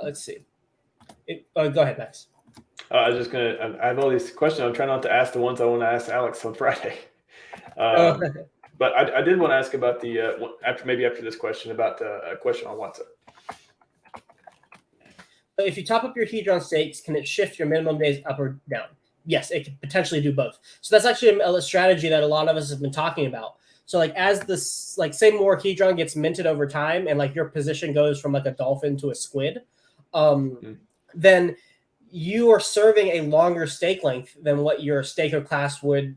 Speaker 1: Let's see. Go ahead, Max.
Speaker 3: I was just gonna. I have all these questions. I'm trying not to ask the ones I want to ask Alex on Friday. But I did want to ask about the after this question about a question on WhatsApp.
Speaker 1: If you top up your hdrn stakes, can it shift your minimum days up or down? Yes, it could potentially do both. So that's actually a strategy that a lot of us have been talking about. So like as this, like say more hdrn gets minted over time, and like your position goes from like a dolphin to a squid, then you are serving a longer stake length than what your staker class would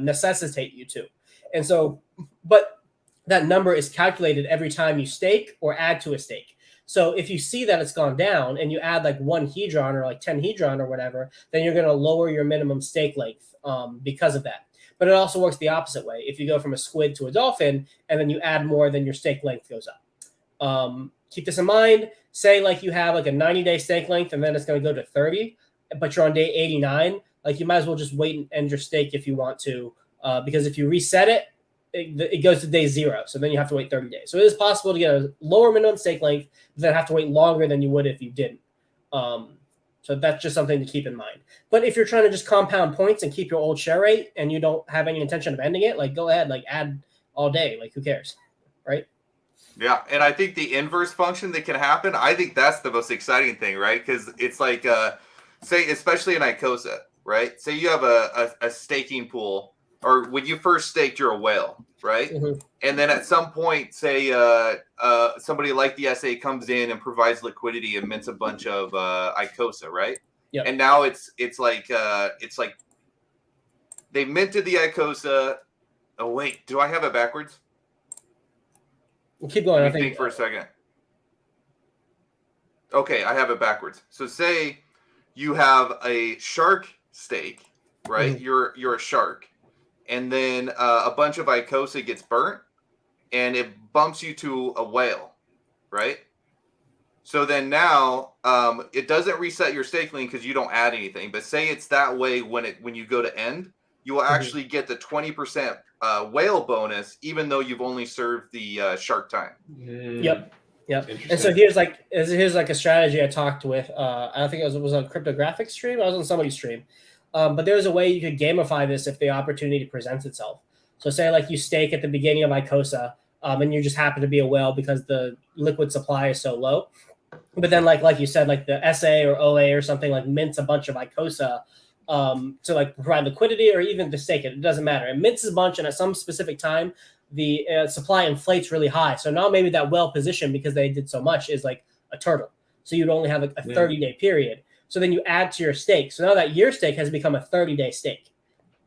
Speaker 1: necessitate you to. And so, but that number is calculated every time you stake or add to a stake. So if you see that it's gone down and you add like 1 hedron or like 10 hedron or whatever, then you're going to lower your minimum stake length because of that. But it also works the opposite way. If you go from a squid to a dolphin and then you add more, then your stake length goes up. Keep this in mind. Say like you have like a 90-day stake length and then it's going to go to 30, but you're on day 89. Like you might as well just wait and end your stake if you want to, because if you reset it, it goes to day 0. So then you have to wait 30 days. So it is possible to get a lower minimum stake length, but then have to wait longer than you would if you didn't. So that's just something to keep in mind. But if you're trying to just compound points and keep your old share rate and you don't have any intention of ending it, like go ahead, like add all day. Like who cares, right?
Speaker 2: Yeah, and I think the inverse function that can happen, I think that's the most exciting thing, right? Because it's like, say, especially in ICOSA, right? Say you have a staking pool, or when you first staked, you're a whale, right? Mm-hmm. And then at some point, say somebody like the SA comes in and provides liquidity and mints a bunch of ICOSA, right? Yeah. And now it's like they minted the ICOSA. Oh wait, do I have it backwards?
Speaker 1: We'll keep going.
Speaker 2: Let me think for a second. Okay, I have it backwards. So say you have a shark stake, right? Mm-hmm. You're a shark. And then a bunch of ICOSA gets burnt, and it bumps you to a whale, right? So then now it doesn't reset your stake length because you don't add anything. But say it's that way when you go to end, you will actually get the 20% whale bonus, even though you've only served the shark time.
Speaker 1: Yep. And so here's like a strategy I talked with. I think it was on a cryptographic stream. I was on somebody's stream. But there's a way you could gamify this if the opportunity presents itself. So say like you stake at the beginning of ICOSA and you just happen to be a whale because the liquid supply is so low. But then like you said, like the SA or OA or something like mints a bunch of ICOSA to like provide liquidity or even to stake it. It doesn't matter. It mints a bunch, and at some specific time, the supply inflates really high. So now maybe that whale position, because they did so much, is like a turtle. So you'd only have a 30-day period. So then you add to your stake. So now that your stake has become a 30-day stake.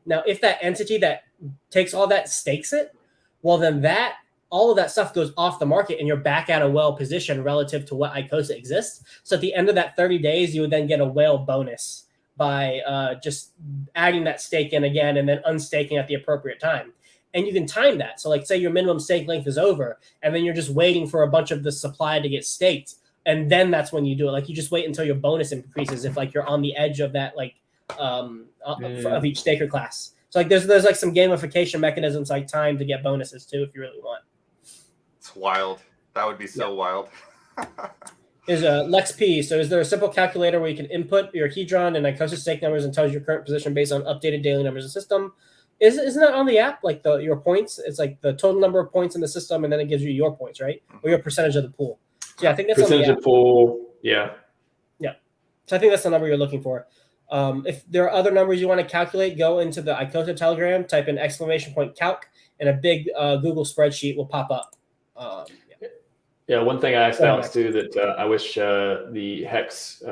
Speaker 1: Now, if that entity that takes all that stakes it, well, then all of that stuff goes off the market and you're back at a whale position relative to what ICOSA exists. So at the end of that 30 days, you would then get a whale bonus by just adding that stake in again and then unstaking at the appropriate time. And you can time that. So like say your minimum stake length is over and then you're just waiting for a bunch of the supply to get staked. And then that's when you do it. Like you just wait until your bonus increases if like you're on the edge of that like of each staker class. So like there's like some gamification mechanisms like time to get bonuses too if you really want.
Speaker 2: It's wild. That would be so wild.
Speaker 1: There's a Lex P. So is there a simple calculator where you can input your hdrn and ICOSA stake numbers and tells your current position based on updated daily numbers of the system? Isn't that on the app? Like your points, it's like the total number of points in the system, and then it gives you your points, right? Or your percentage of the pool. So yeah, I think that's
Speaker 3: percentage
Speaker 1: on the app.
Speaker 3: of pool. Yeah.
Speaker 1: Yeah. So I think that's the number you're looking for. If there are other numbers you want to calculate, go into the ICOSA Telegram, type in !calc, and a big Google spreadsheet will pop up.
Speaker 3: Yeah, one thing I asked Alex too that I wish the Hex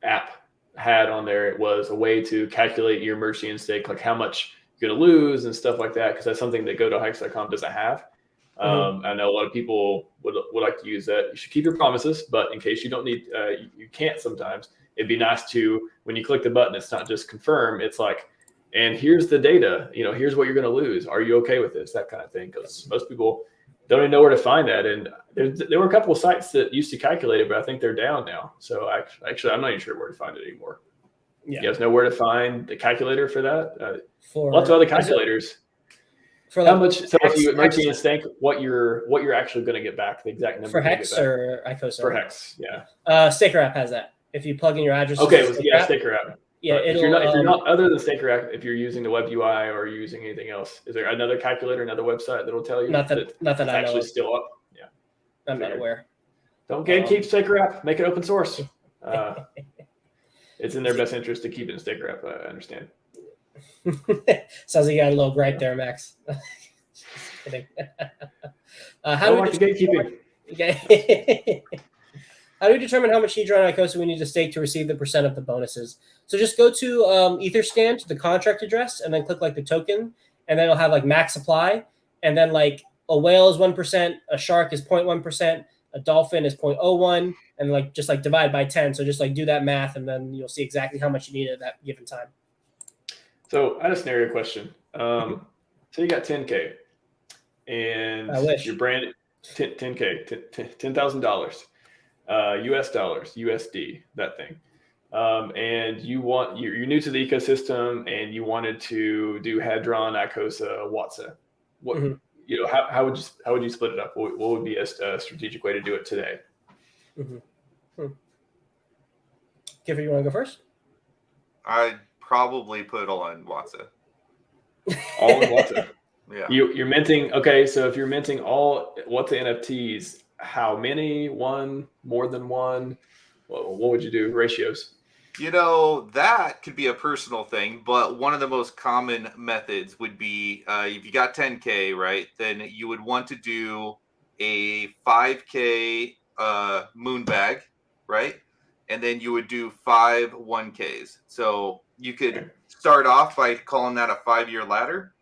Speaker 3: app had on there, it was a way to calculate your mercy and stake, like how much you're going to lose and stuff like that, because that's something that GoToHex.com doesn't have. I know a lot of people would like to use that. You should keep your promises, but in case you don't need, you can't sometimes, it'd be nice to, when you click the button, it's not just confirm, it's like, and here's the data, here's what you're going to lose. Are you okay with this? That kind of thing. Because most people don't even know where to find that. And there were a couple of sites that used to calculate it, but I think they're down now. So actually, I'm not even sure where to find it anymore. Yeah. You guys know where to find the calculator for that? Lots of other calculators. For how much? So if you merchant and stake, what you're actually going to get back, the exact number
Speaker 1: for Hex or ICOSA?
Speaker 3: For Hex, yeah.
Speaker 1: Staker app has that. If you plug in your address.
Speaker 3: Okay, Staker app.
Speaker 1: Yeah,
Speaker 3: if you're not other than Staker app, if you're using the web UI or using anything else, is there another calculator, another website that'll tell you?
Speaker 1: Not that I know.
Speaker 3: Actually, still up. Yeah,
Speaker 1: I'm not aware.
Speaker 3: Don't gatekeep Staker app. Make it open source. It's in their best interest to keep it in Staker app. I understand.
Speaker 1: Sounds like you got a little gripe there, Max. Just kidding.
Speaker 3: How do we gatekeeping?
Speaker 1: Okay. How do we determine how much hdrn ICOSA we need to stake to receive the percent of the bonuses? So just go to Etherscan to the contract address and then click like the token, and then it'll have like max supply, and then like a whale is 1%, a shark is 0.1%, a dolphin is 0.01, and like just like divide by 10. So just like do that math, and then you'll see exactly how much you need at that given time.
Speaker 3: So I had a scenario question. So you got 10K, and your brand 10K, $10,000. US dollars, USD, that thing. And you're new to the ecosystem and you wanted to do Hedron, ICOSA, WATSA. What how would you split it up? What would be a strategic way to do it today?
Speaker 1: Kiffer, you want to go first?
Speaker 2: I'd probably put it all in WATSA.
Speaker 3: All in WATSA.
Speaker 2: Yeah.
Speaker 3: You're minting. Okay, so if you're minting all WATSA NFTs, how many? One? More than one? What would you do? Ratios?
Speaker 2: That could be a personal thing, but one of the most common methods would be if you got 10K, right, then you would want to do a 5K moon bag, right? And then you would do 5 1Ks. So you could start off by calling that a 5-year ladder,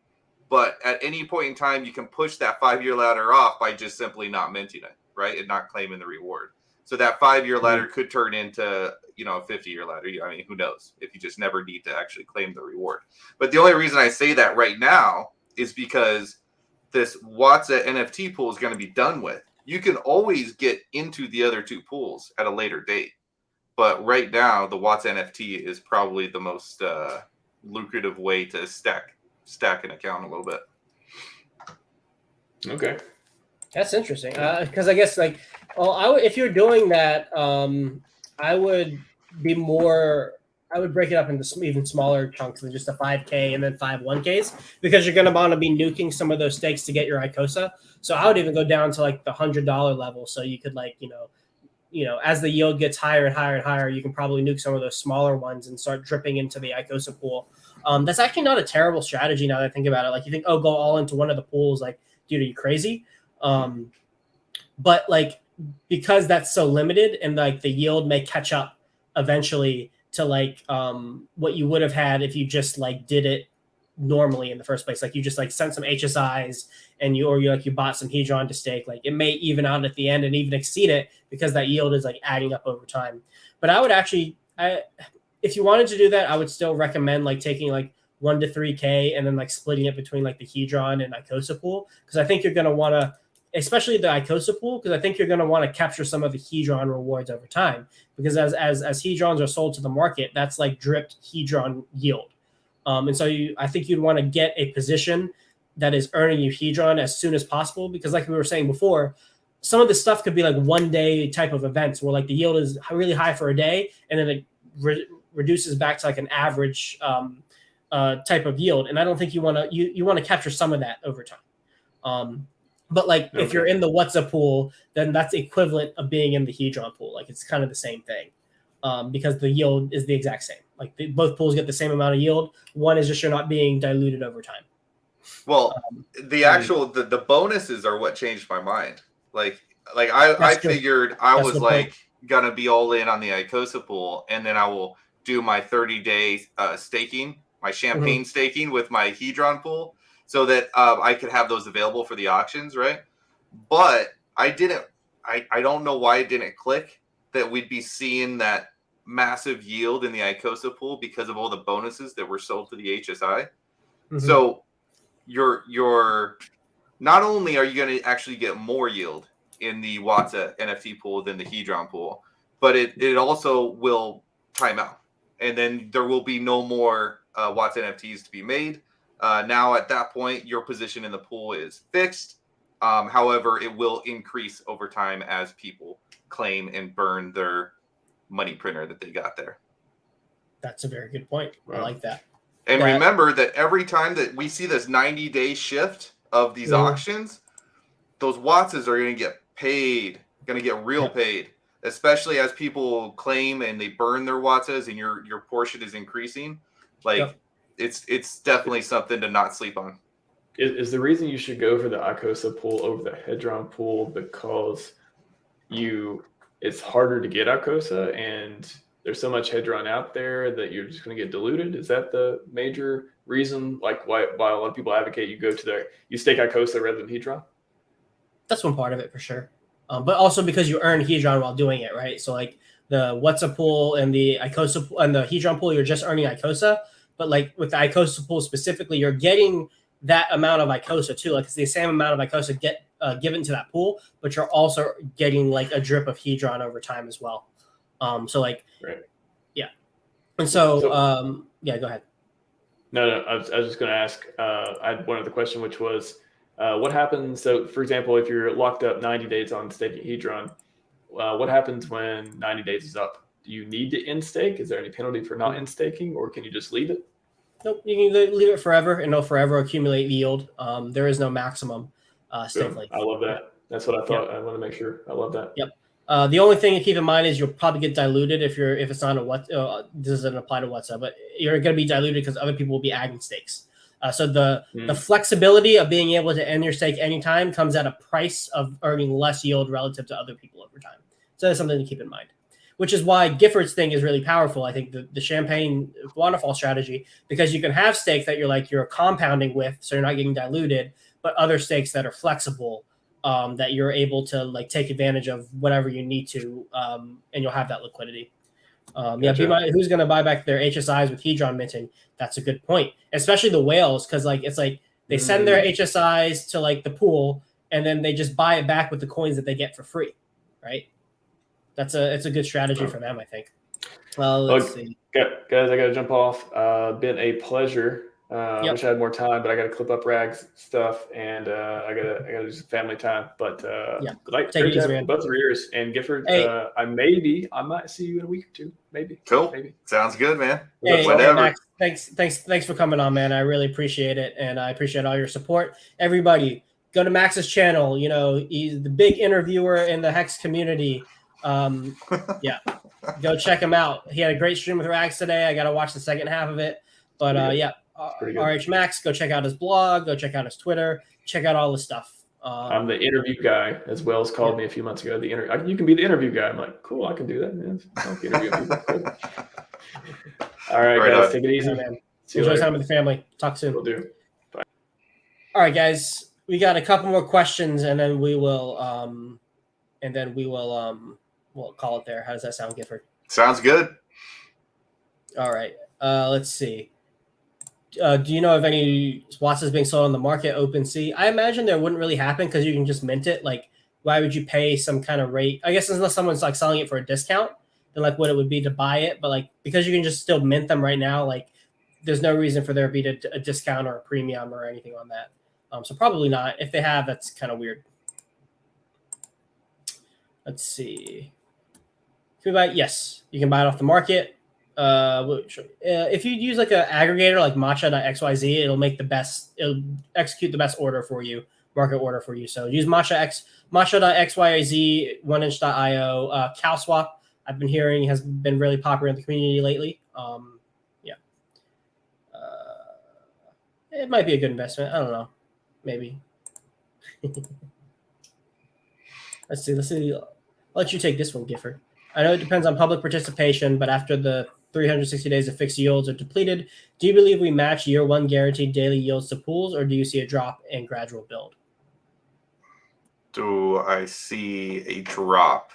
Speaker 2: but at any point in time, you can push that 5-year ladder off by just simply not minting it, right, and not claiming the reward. So that 5-year ladder could turn into, a 50-year ladder. I mean, who knows if you just never need to actually claim the reward. But the only reason I say that right now is because this WATSA NFT pool is going to be done with. You can always get into the other two pools at a later date. But right now, the WATSA NFT is probably the most lucrative way to stack an account a little bit.
Speaker 3: Okay.
Speaker 1: That's interesting. Because I guess if you're doing that, I would break it up into even smaller chunks than just a 5K and then 5 1Ks, because you're going to want to be nuking some of those stakes to get your ICOSA. So I would even go down to like the $100 level. So you could as the yield gets higher and higher and higher, you can probably nuke some of those smaller ones and start dripping into the ICOSA pool. That's actually not a terrible strategy now that I think about it. Like you think, go all into one of the pools. Like, dude, are you crazy? But like, because that's so limited and like the yield may catch up eventually to like what you would have had if you just like did it normally in the first place. Like you just like sent some HSIs and you bought some hdrn to stake. Like it may even out at the end and even exceed it because that yield is like adding up over time. But I would actually, if you wanted to do that, I would still recommend like taking like 1 to 3K and then like splitting it between like the hdrn and ICOSA pool, because I think you're going to want to, especially the ICOSA pool, because I think you're going to want to capture some of the hdrn rewards over time, because as hdrons are sold to the market, that's like dripped hdrn yield. And so I think you'd want to get a position that is earning you hdrn as soon as possible, because like we were saying before, some of this stuff could be like 1 day type of events where like the yield is really high for a day and then it reduces back to like an average type of yield, and I don't think you want to you want to capture some of that over time. But like if you're in the WhatsApp pool, then that's equivalent of being in the Hedron pool. Like it's kind of the same thing, because the yield is the exact same. Like both pools get the same amount of yield. One is just you're not being diluted over time.
Speaker 2: Well, the actual the bonuses are what changed my mind. Like I figured I was like gonna be all in on the ICOSA pool, and then I will do my 30-day staking, my champagne staking with my Hedron pool, so that I could have those available for the auctions, right? But I didn't. I don't know why it didn't click that we'd be seeing that massive yield in the ICOSA pool because of all the bonuses that were sold to the HSI. So you're not only are you going to actually get more yield in the WhatsApp NFT pool than the Hedron pool, but it also will time out, and then there will be no more WhatsApp NFTs to be made. Now at that point, your position in the pool is fixed. However, it will increase over time as people claim and burn their money printer that they got there.
Speaker 1: That's a very good point. I like that.
Speaker 2: And remember that every time that we see this 90-day shift of these auctions, those Wattses are going to get paid, going to get real paid, especially as people claim and they burn their Wattses and your portion is increasing. Like it's definitely something to not sleep on.
Speaker 3: Is the reason you should go for the ICOSA pool over the Hedron pool because it's harder to get ICOSA and there's so much Hedron out there that you're just going to get diluted? Is that the major reason, like why a lot of people advocate you stake ICOSA rather than Hedron?
Speaker 1: That's one part of it for sure. But also because you earn Hedron while doing it, right? So like the WhatsApp pool and the ICOSA and the Hedron pool, you're just earning ICOSA. But like with the ICOSA pool specifically, you're getting that amount of ICOSA too. Like it's the same amount of ICOSA given to that pool, but you're also getting like a drip of Hedron over time as well. So like, yeah. And so go ahead.
Speaker 3: No, I was just going to ask, I had one other question, which was, what happens? So for example, if you're locked up 90 days on staking Hedron, what happens when 90 days is up? Do you need to end stake? Is there any penalty for not end staking, or can you just leave it?
Speaker 1: Nope, you can leave it forever, and it'll forever accumulate yield. There is no maximum stake length.
Speaker 3: I love that. That's what I thought. I want to make sure. I love that.
Speaker 1: Yep. The only thing to keep in mind is you'll probably get diluted if it's not this doesn't apply to WhatsApp, but you're going to be diluted because other people will be adding stakes. So the flexibility of being able to end your stake anytime comes at a price of earning less yield relative to other people over time. So that's something to keep in mind, which is why Gifford's thing is really powerful. I think the champagne waterfall strategy, because you can have stakes that you're compounding with, so you're not getting diluted, but other stakes that are flexible, that you're able to like take advantage of whatever you need to, and you'll have that liquidity. Who's going to buy back their HSIs with Hedron minting? That's a good point, especially the whales, because like it's like they send their HSIs to like the pool, and then they just buy it back with the coins that they get for free, right? It's a good strategy for them, I think. Well, let's see.
Speaker 3: Guys, I got to jump off. Been a pleasure. I wish I had more time, but I got to clip up Rag's stuff, and I gotta do some family time. But like take it easy, man. Both of yours and Gifford. Hey. I might see you in a week or two, maybe.
Speaker 2: Cool.
Speaker 3: Maybe.
Speaker 2: Sounds good, man.
Speaker 1: Hey, Max, thanks for coming on, man. I really appreciate it, and I appreciate all your support. Everybody, go to Max's channel. You know, he's the big interviewer in the Hex community. Go check him out. He had a great stream with Rags today. I got to watch the second half of it, but RH Max, go check out his blog, go check out his Twitter, check out all the stuff.
Speaker 3: I'm the interview guy, as Wells called me a few months ago. You can be the interview guy. I'm like, cool, I can do that, man. I like interviewing people. Cool. All right, guys, take it easy.
Speaker 1: Yeah, man. Enjoy time with the family. Talk soon.
Speaker 3: Will do. Bye.
Speaker 1: All right, guys, we got a couple more questions, and then we will we'll call it there. How does that sound, Gifford?
Speaker 2: Sounds good.
Speaker 1: All right. Let's see. Do you know of any Wattses being sold on the market, OpenSea? I imagine there wouldn't really happen because you can just mint it. Like, why would you pay some kind of rate? I guess unless someone's like selling it for a discount, then like what it would be to buy it. But like because you can just still mint them right now, like there's no reason for there to be a discount or a premium or anything on that. So probably not. If they have, that's kind of weird. Let's see. Can we buy it? Yes, you can buy it off the market. If you use like an aggregator like matcha.xyz, it'll execute the best order for you, market order for you. So use matcha.xyz, 1inch.io, CalSwap. I've been hearing has been really popular in the community lately. It might be a good investment. I don't know, maybe. Let's see. I'll let you take this one, Gifford. I know it depends on public participation, but after the 360 days of fixed yields are depleted, do you believe we match year one guaranteed daily yields to pools, or do you see a drop and gradual build?
Speaker 2: Do I see a drop?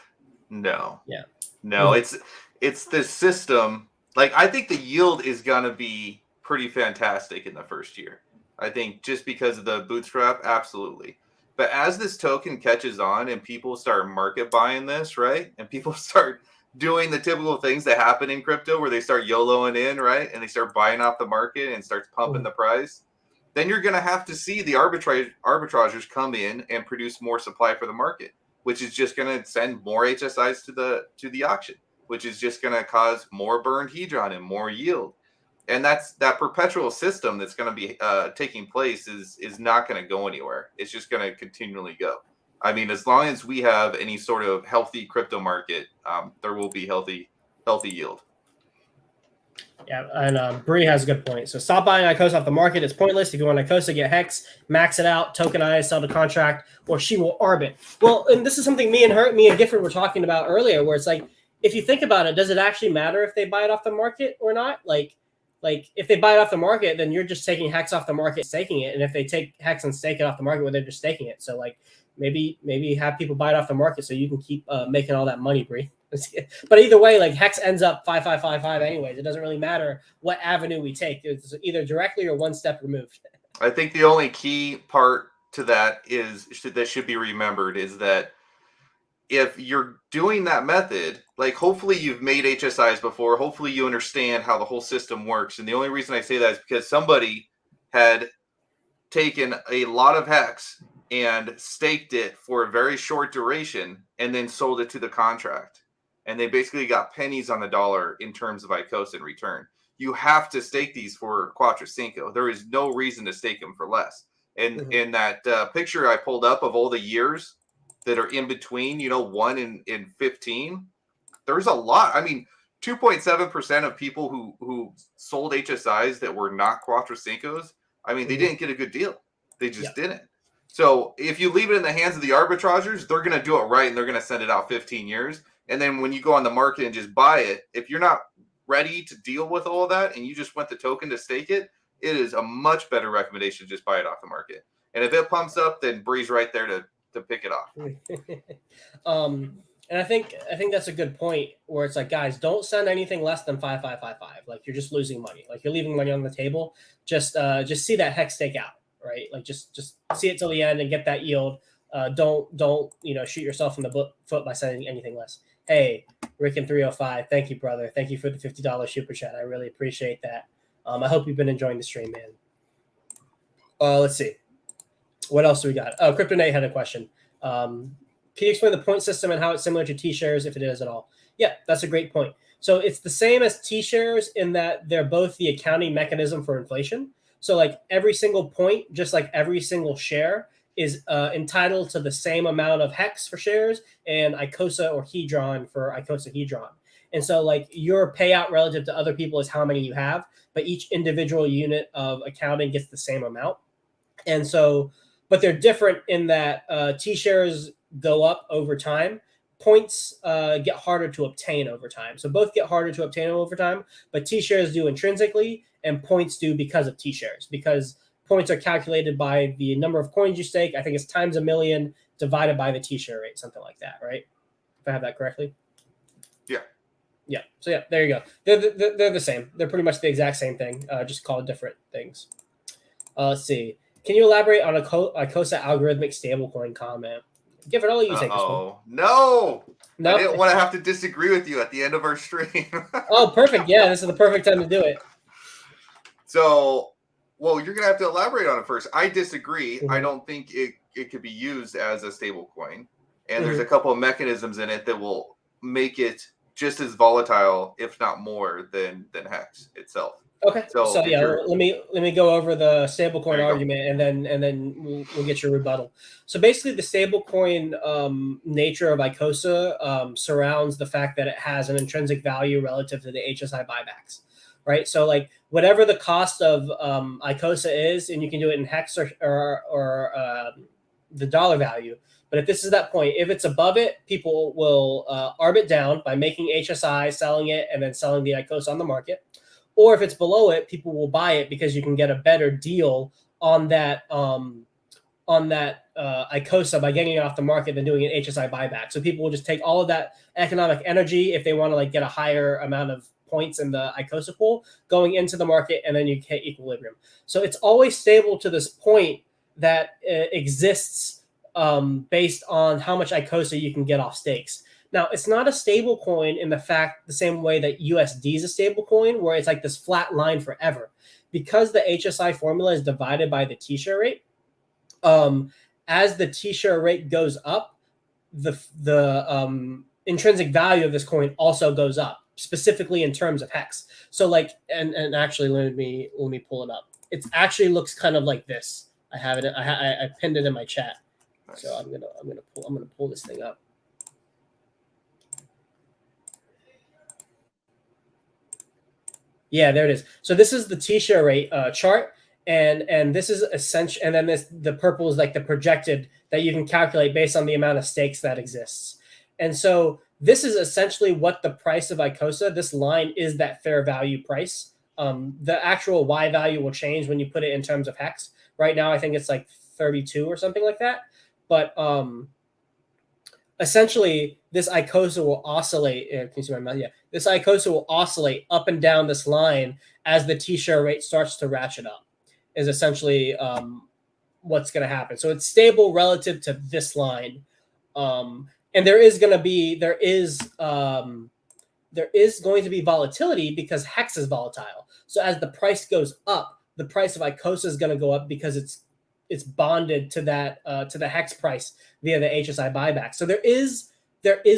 Speaker 2: No.
Speaker 1: Yeah.
Speaker 2: No, it's the system. Like, I think the yield is gonna be pretty fantastic in the first year. I think just because of the bootstrap, absolutely. But as this token catches on and people start market buying this, right? And people start doing the typical things that happen in crypto where they start YOLOing in, right? And they start buying off the market and starts pumping the price. Then you're going to have to see the arbitragers come in and produce more supply for the market, which is just going to send more HSIs to the auction, which is just going to cause more burned hedron and more yield. And that perpetual system that's going to be taking place is not going to go anywhere. It's just going to continually go. I mean, as long as we have any sort of healthy crypto market, there will be healthy yield.
Speaker 1: Yeah, and Bree has a good point. So stop buying ICOSA off the market. It's pointless. If you want ICOSA, get Hex, max it out, tokenize, sell the contract, or she will arb it. Well, and this is something me and Gifford were talking about earlier, where it's like, if you think about it, does it actually matter if they buy it off the market or not? Like if they buy it off the market, then you're just taking Hex off the market, staking it. And if they take Hex and stake it off the market, well, they're just staking it. So like maybe have people buy it off the market so you can keep making all that money, Bree. But either way, like Hex ends up 5555 anyways. It doesn't really matter what avenue we take. It's either directly or one step removed.
Speaker 2: I think the only key part to that that should be remembered is that if you're doing that method, like hopefully you've made HSIs before, hopefully you understand how the whole system works. And the only reason I say that is because somebody had taken a lot of Hex and staked it for a very short duration and then sold it to the contract. And they basically got pennies on the dollar in terms of ICOSA in return. You have to stake these for Cuatro Cinco. There is no reason to stake them for less. And in that picture I pulled up of all the years that are in between, 1 and 15, there's a lot. I mean, 2.7% of people who sold HSIs that were not Cuatro Cincos, I mean, they didn't get a good deal. They just didn't. So if you leave it in the hands of the arbitragers, they're going to do it right, and they're going to send it out 15 years. And then when you go on the market and just buy it, if you're not ready to deal with all of that and you just want the token to stake it, it is a much better recommendation to just buy it off the market. And if it pumps up, then Bree's right there to pick it off.
Speaker 1: And I think that's a good point where it's like, guys, don't send anything less than 5555. Like you're just losing money. Like you're leaving money on the table. Just see that Hex stake out, right? Like just see it till the end and get that yield. Don't shoot yourself in the foot by sending anything less. Hey, Rick in 305, thank you, brother. Thank you for the $50 super chat. I really appreciate that. I hope you've been enjoying the stream, man. Let's see. What else do we got? Oh, CryptoNate had a question. Can you explain the point system and how it's similar to T-shares, if it is at all? Yeah, that's a great point. So it's the same as T-shares in that they're both the accounting mechanism for inflation. So like every single point, just like every single share, is entitled to the same amount of Hex for shares and ICOSA or Hedron for ICOSAHEDRON. And so like your payout relative to other people is how many you have, but each individual unit of accounting gets the same amount. And so, but they're different in that T-shares go up over time. Points get harder to obtain over time. So both get harder to obtain over time, but T-shares do intrinsically and points do because of T-shares, because points are calculated by the number of coins you stake. I think it's times 1,000,000 divided by the T-share rate, something like that, right? If I have that correctly. Yeah. So yeah, there you go. They're the same. They're pretty much the exact same thing, just called different things. Let's see. Can you elaborate on a ICOSA algorithmic stablecoin comment? Give it all you take this one.
Speaker 2: No. I didn't want to have to disagree with you at the end of our stream.
Speaker 1: Oh, perfect. Yeah, this is the perfect time to do it.
Speaker 2: So, well, you're going to have to elaborate on it first. I disagree. I don't think it could be used as a stable coin. And there's a couple of mechanisms in it that will make it just as volatile, if not more, than Hex itself.
Speaker 1: Okay. So yeah, let me go over the stablecoin argument, and then we'll get your rebuttal. So basically, the stablecoin nature of ICOSA surrounds the fact that it has an intrinsic value relative to the HSI buybacks, right? So like whatever the cost of ICOSA is, and you can do it in Hex or the dollar value. But if this is that point, if it's above it, people will arb it down by making HSI, selling it, and then selling the ICOSA on the market. Or if it's below it, people will buy it because you can get a better deal on that ICOSA by getting it off the market than doing an HSI buyback. So people will just take all of that economic energy if they want to like get a higher amount of points in the ICOSA pool going into the market, and then you hit equilibrium. So it's always stable to this point that exists based on how much ICOSA you can get off stakes. Now, it's not a stable coin in the same way that USD is a stable coin, where it's like this flat line forever. Because the HSI formula is divided by the T-share rate, as the T-share rate goes up, the intrinsic value of this coin also goes up, specifically in terms of Hex. So like, and actually, let me pull it up. It actually looks kind of like this. I have it. I pinned it in my chat. Nice. So I'm gonna pull this thing up. Yeah, there it is. So this is the T-share rate chart, and this is essential. And then the purple is like the projected that you can calculate based on the amount of stakes that exists. And so this is essentially what the price of ICOSA. This line is that fair value price. The actual Y value will change when you put it in terms of Hex. Right now, I think it's like 32 or something like that. But essentially, this ICOSA will oscillate. Can you see my mouse? Yeah, this ICOSA will oscillate up and down this line as the T-share rate starts to ratchet up. Is essentially what's going to happen. So it's stable relative to this line, and there is going to be volatility because Hex is volatile. So as the price goes up, the price of ICOSA is going to go up because it's bonded to that to the Hex price via the HSI buyback. So there is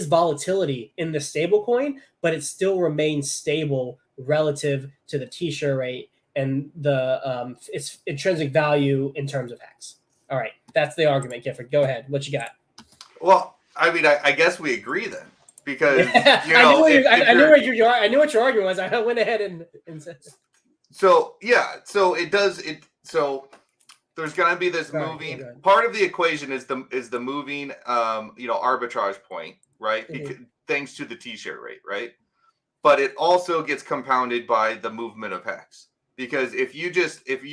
Speaker 1: volatility in the stable coin, but it still remains stable relative to the T-share rate and the its intrinsic value in terms of Hex. All right, that's the argument, Gifford. Go ahead. What you got?
Speaker 2: Well, I mean, I guess we agree then, because
Speaker 1: I knew what your argument was. I went ahead and said.
Speaker 2: So yeah, so it does it. So there's going to be this moving part of the equation is the moving arbitrage point, right?
Speaker 1: Mm-hmm.
Speaker 2: Because, thanks to the T-share rate, right? But it also gets compounded by the movement of Hex. Because if you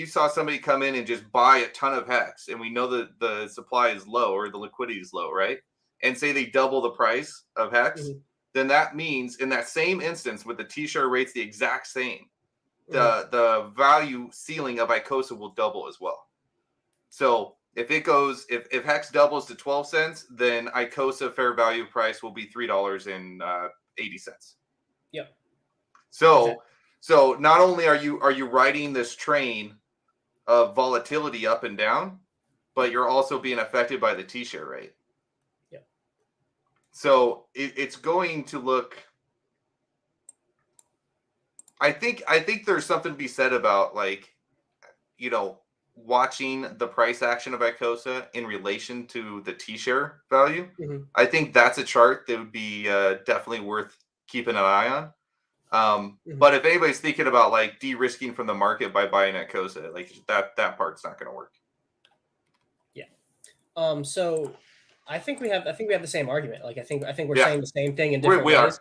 Speaker 2: saw somebody come in and just buy a ton of Hex, and we know that the supply is low or the liquidity is low, right? And say they double the price of Hex,
Speaker 1: mm-hmm.
Speaker 2: then that means in that same instance with the T-share rates the exact same,
Speaker 1: mm-hmm.
Speaker 2: the value ceiling of ICOSA will double as well. So if Hex doubles to 12 cents, then ICOSA fair value price will be $3.80.
Speaker 1: Yep.
Speaker 2: So not only are you riding this train of volatility up and down, but you're also being affected by the T-share rate.
Speaker 1: Yep.
Speaker 2: So it's going to look. I think there's something to be said about watching the price action of ICOSA in relation to the T-share value.
Speaker 1: Mm-hmm.
Speaker 2: I think that's a chart that would be definitely worth keeping an eye on.
Speaker 1: Mm-hmm.
Speaker 2: But if anybody's thinking about like de-risking from the market by buying ICOSA, like that part's not going to work.
Speaker 1: Yeah. So I think we have the same argument. Like I think we're saying the same thing in different ways.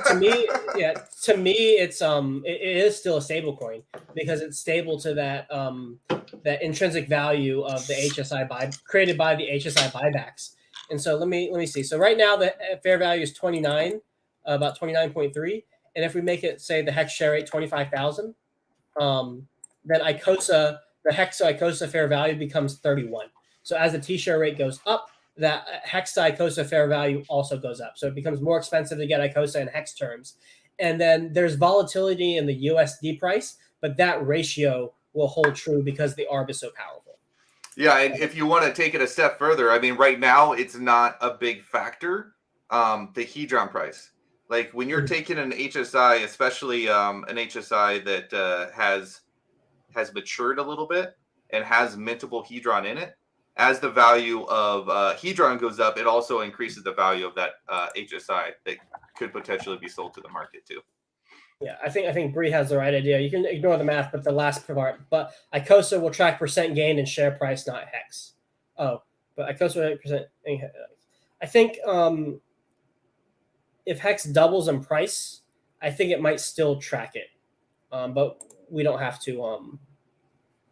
Speaker 1: To me, it's it is still a stable coin because it's stable to that intrinsic value of the HSI created by the HSI buybacks. And so let me see. So right now the fair value is 29, about 29.3. And if we make it, say, the Hex share rate 25,000, then ICOSA, the Hex to ICOSA fair value becomes 31. So as the T-share rate goes up, that Hex to ICOSA fair value also goes up. So it becomes more expensive to get ICOSA in Hex terms. And then there's volatility in the USD price, but that ratio will hold true because the ARB is so powerful.
Speaker 2: Yeah, and if you want to take it a step further, I mean, right now it's not a big factor, the hdrn price. Like when you're taking an HSI, especially an HSI that has matured a little bit and has mintable hedron in it, as the value of hedron goes up, it also increases the value of that HSI that could potentially be sold to the market too.
Speaker 1: Yeah, I think Bree has the right idea. You can ignore the math, but the last part. But ICOSA will track percent gain in share price, not hex. Oh, but ICOSA percent. I think if hex doubles in price, I think it might still track it, but we don't have to.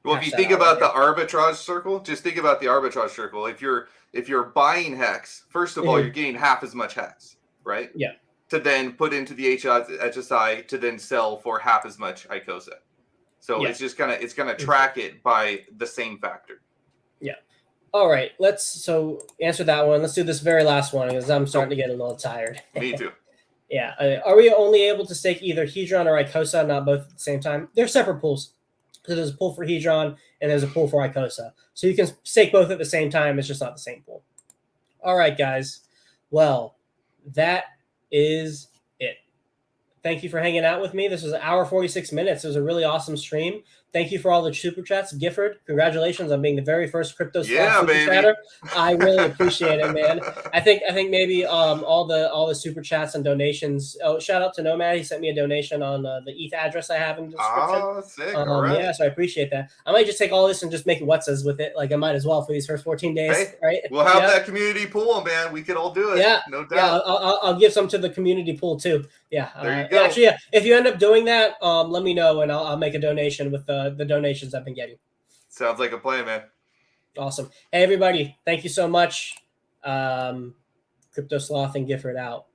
Speaker 2: Well, if you think about the arbitrage circle, just think about the arbitrage circle. If you're buying hex, first of all, you're getting half as much hex, right?
Speaker 1: Yeah.
Speaker 2: To then put into the HSI to then sell for half as much ICOSA. So it's just gonna track it by the same factor.
Speaker 1: Yeah. All right. Let's answer that one. Let's do this very last one because I'm starting to get a little tired.
Speaker 2: Me too.
Speaker 1: Yeah. Are we only able to stake either Hedron or ICOSA, not both at the same time? They're separate pools. So there's a pool for Hedron and there's a pool for ICOSA. So you can stake both at the same time. It's just not the same pool. All right, guys. Well, that is it. Thank you for hanging out with me. This was an hour 46 minutes. It was a really awesome stream. Thank you for all the super chats. Gifford, congratulations on being the very first crypto super chatter. I really appreciate it, man. I think maybe all the super chats and donations. Oh, shout out to Nomad. He sent me a donation on the ETH address I have in the description.
Speaker 2: Oh, sick. All right.
Speaker 1: Yeah, so I appreciate that. I might just take all this and just make WhatsAs with it. Like I might as well for these first 14 days,
Speaker 2: hey,
Speaker 1: right?
Speaker 2: We'll have that community pool, man. We can all do it.
Speaker 1: Yeah,
Speaker 2: no doubt.
Speaker 1: Yeah, I'll give some to the community pool too. Yeah,
Speaker 2: there you go.
Speaker 1: Actually, yeah, if you end up doing that, let me know and I'll make a donation with the donations I've been getting.
Speaker 2: Sounds like a plan, man.
Speaker 1: Awesome. Hey, everybody, thank you so much. Crypto Sloth and Gifford out.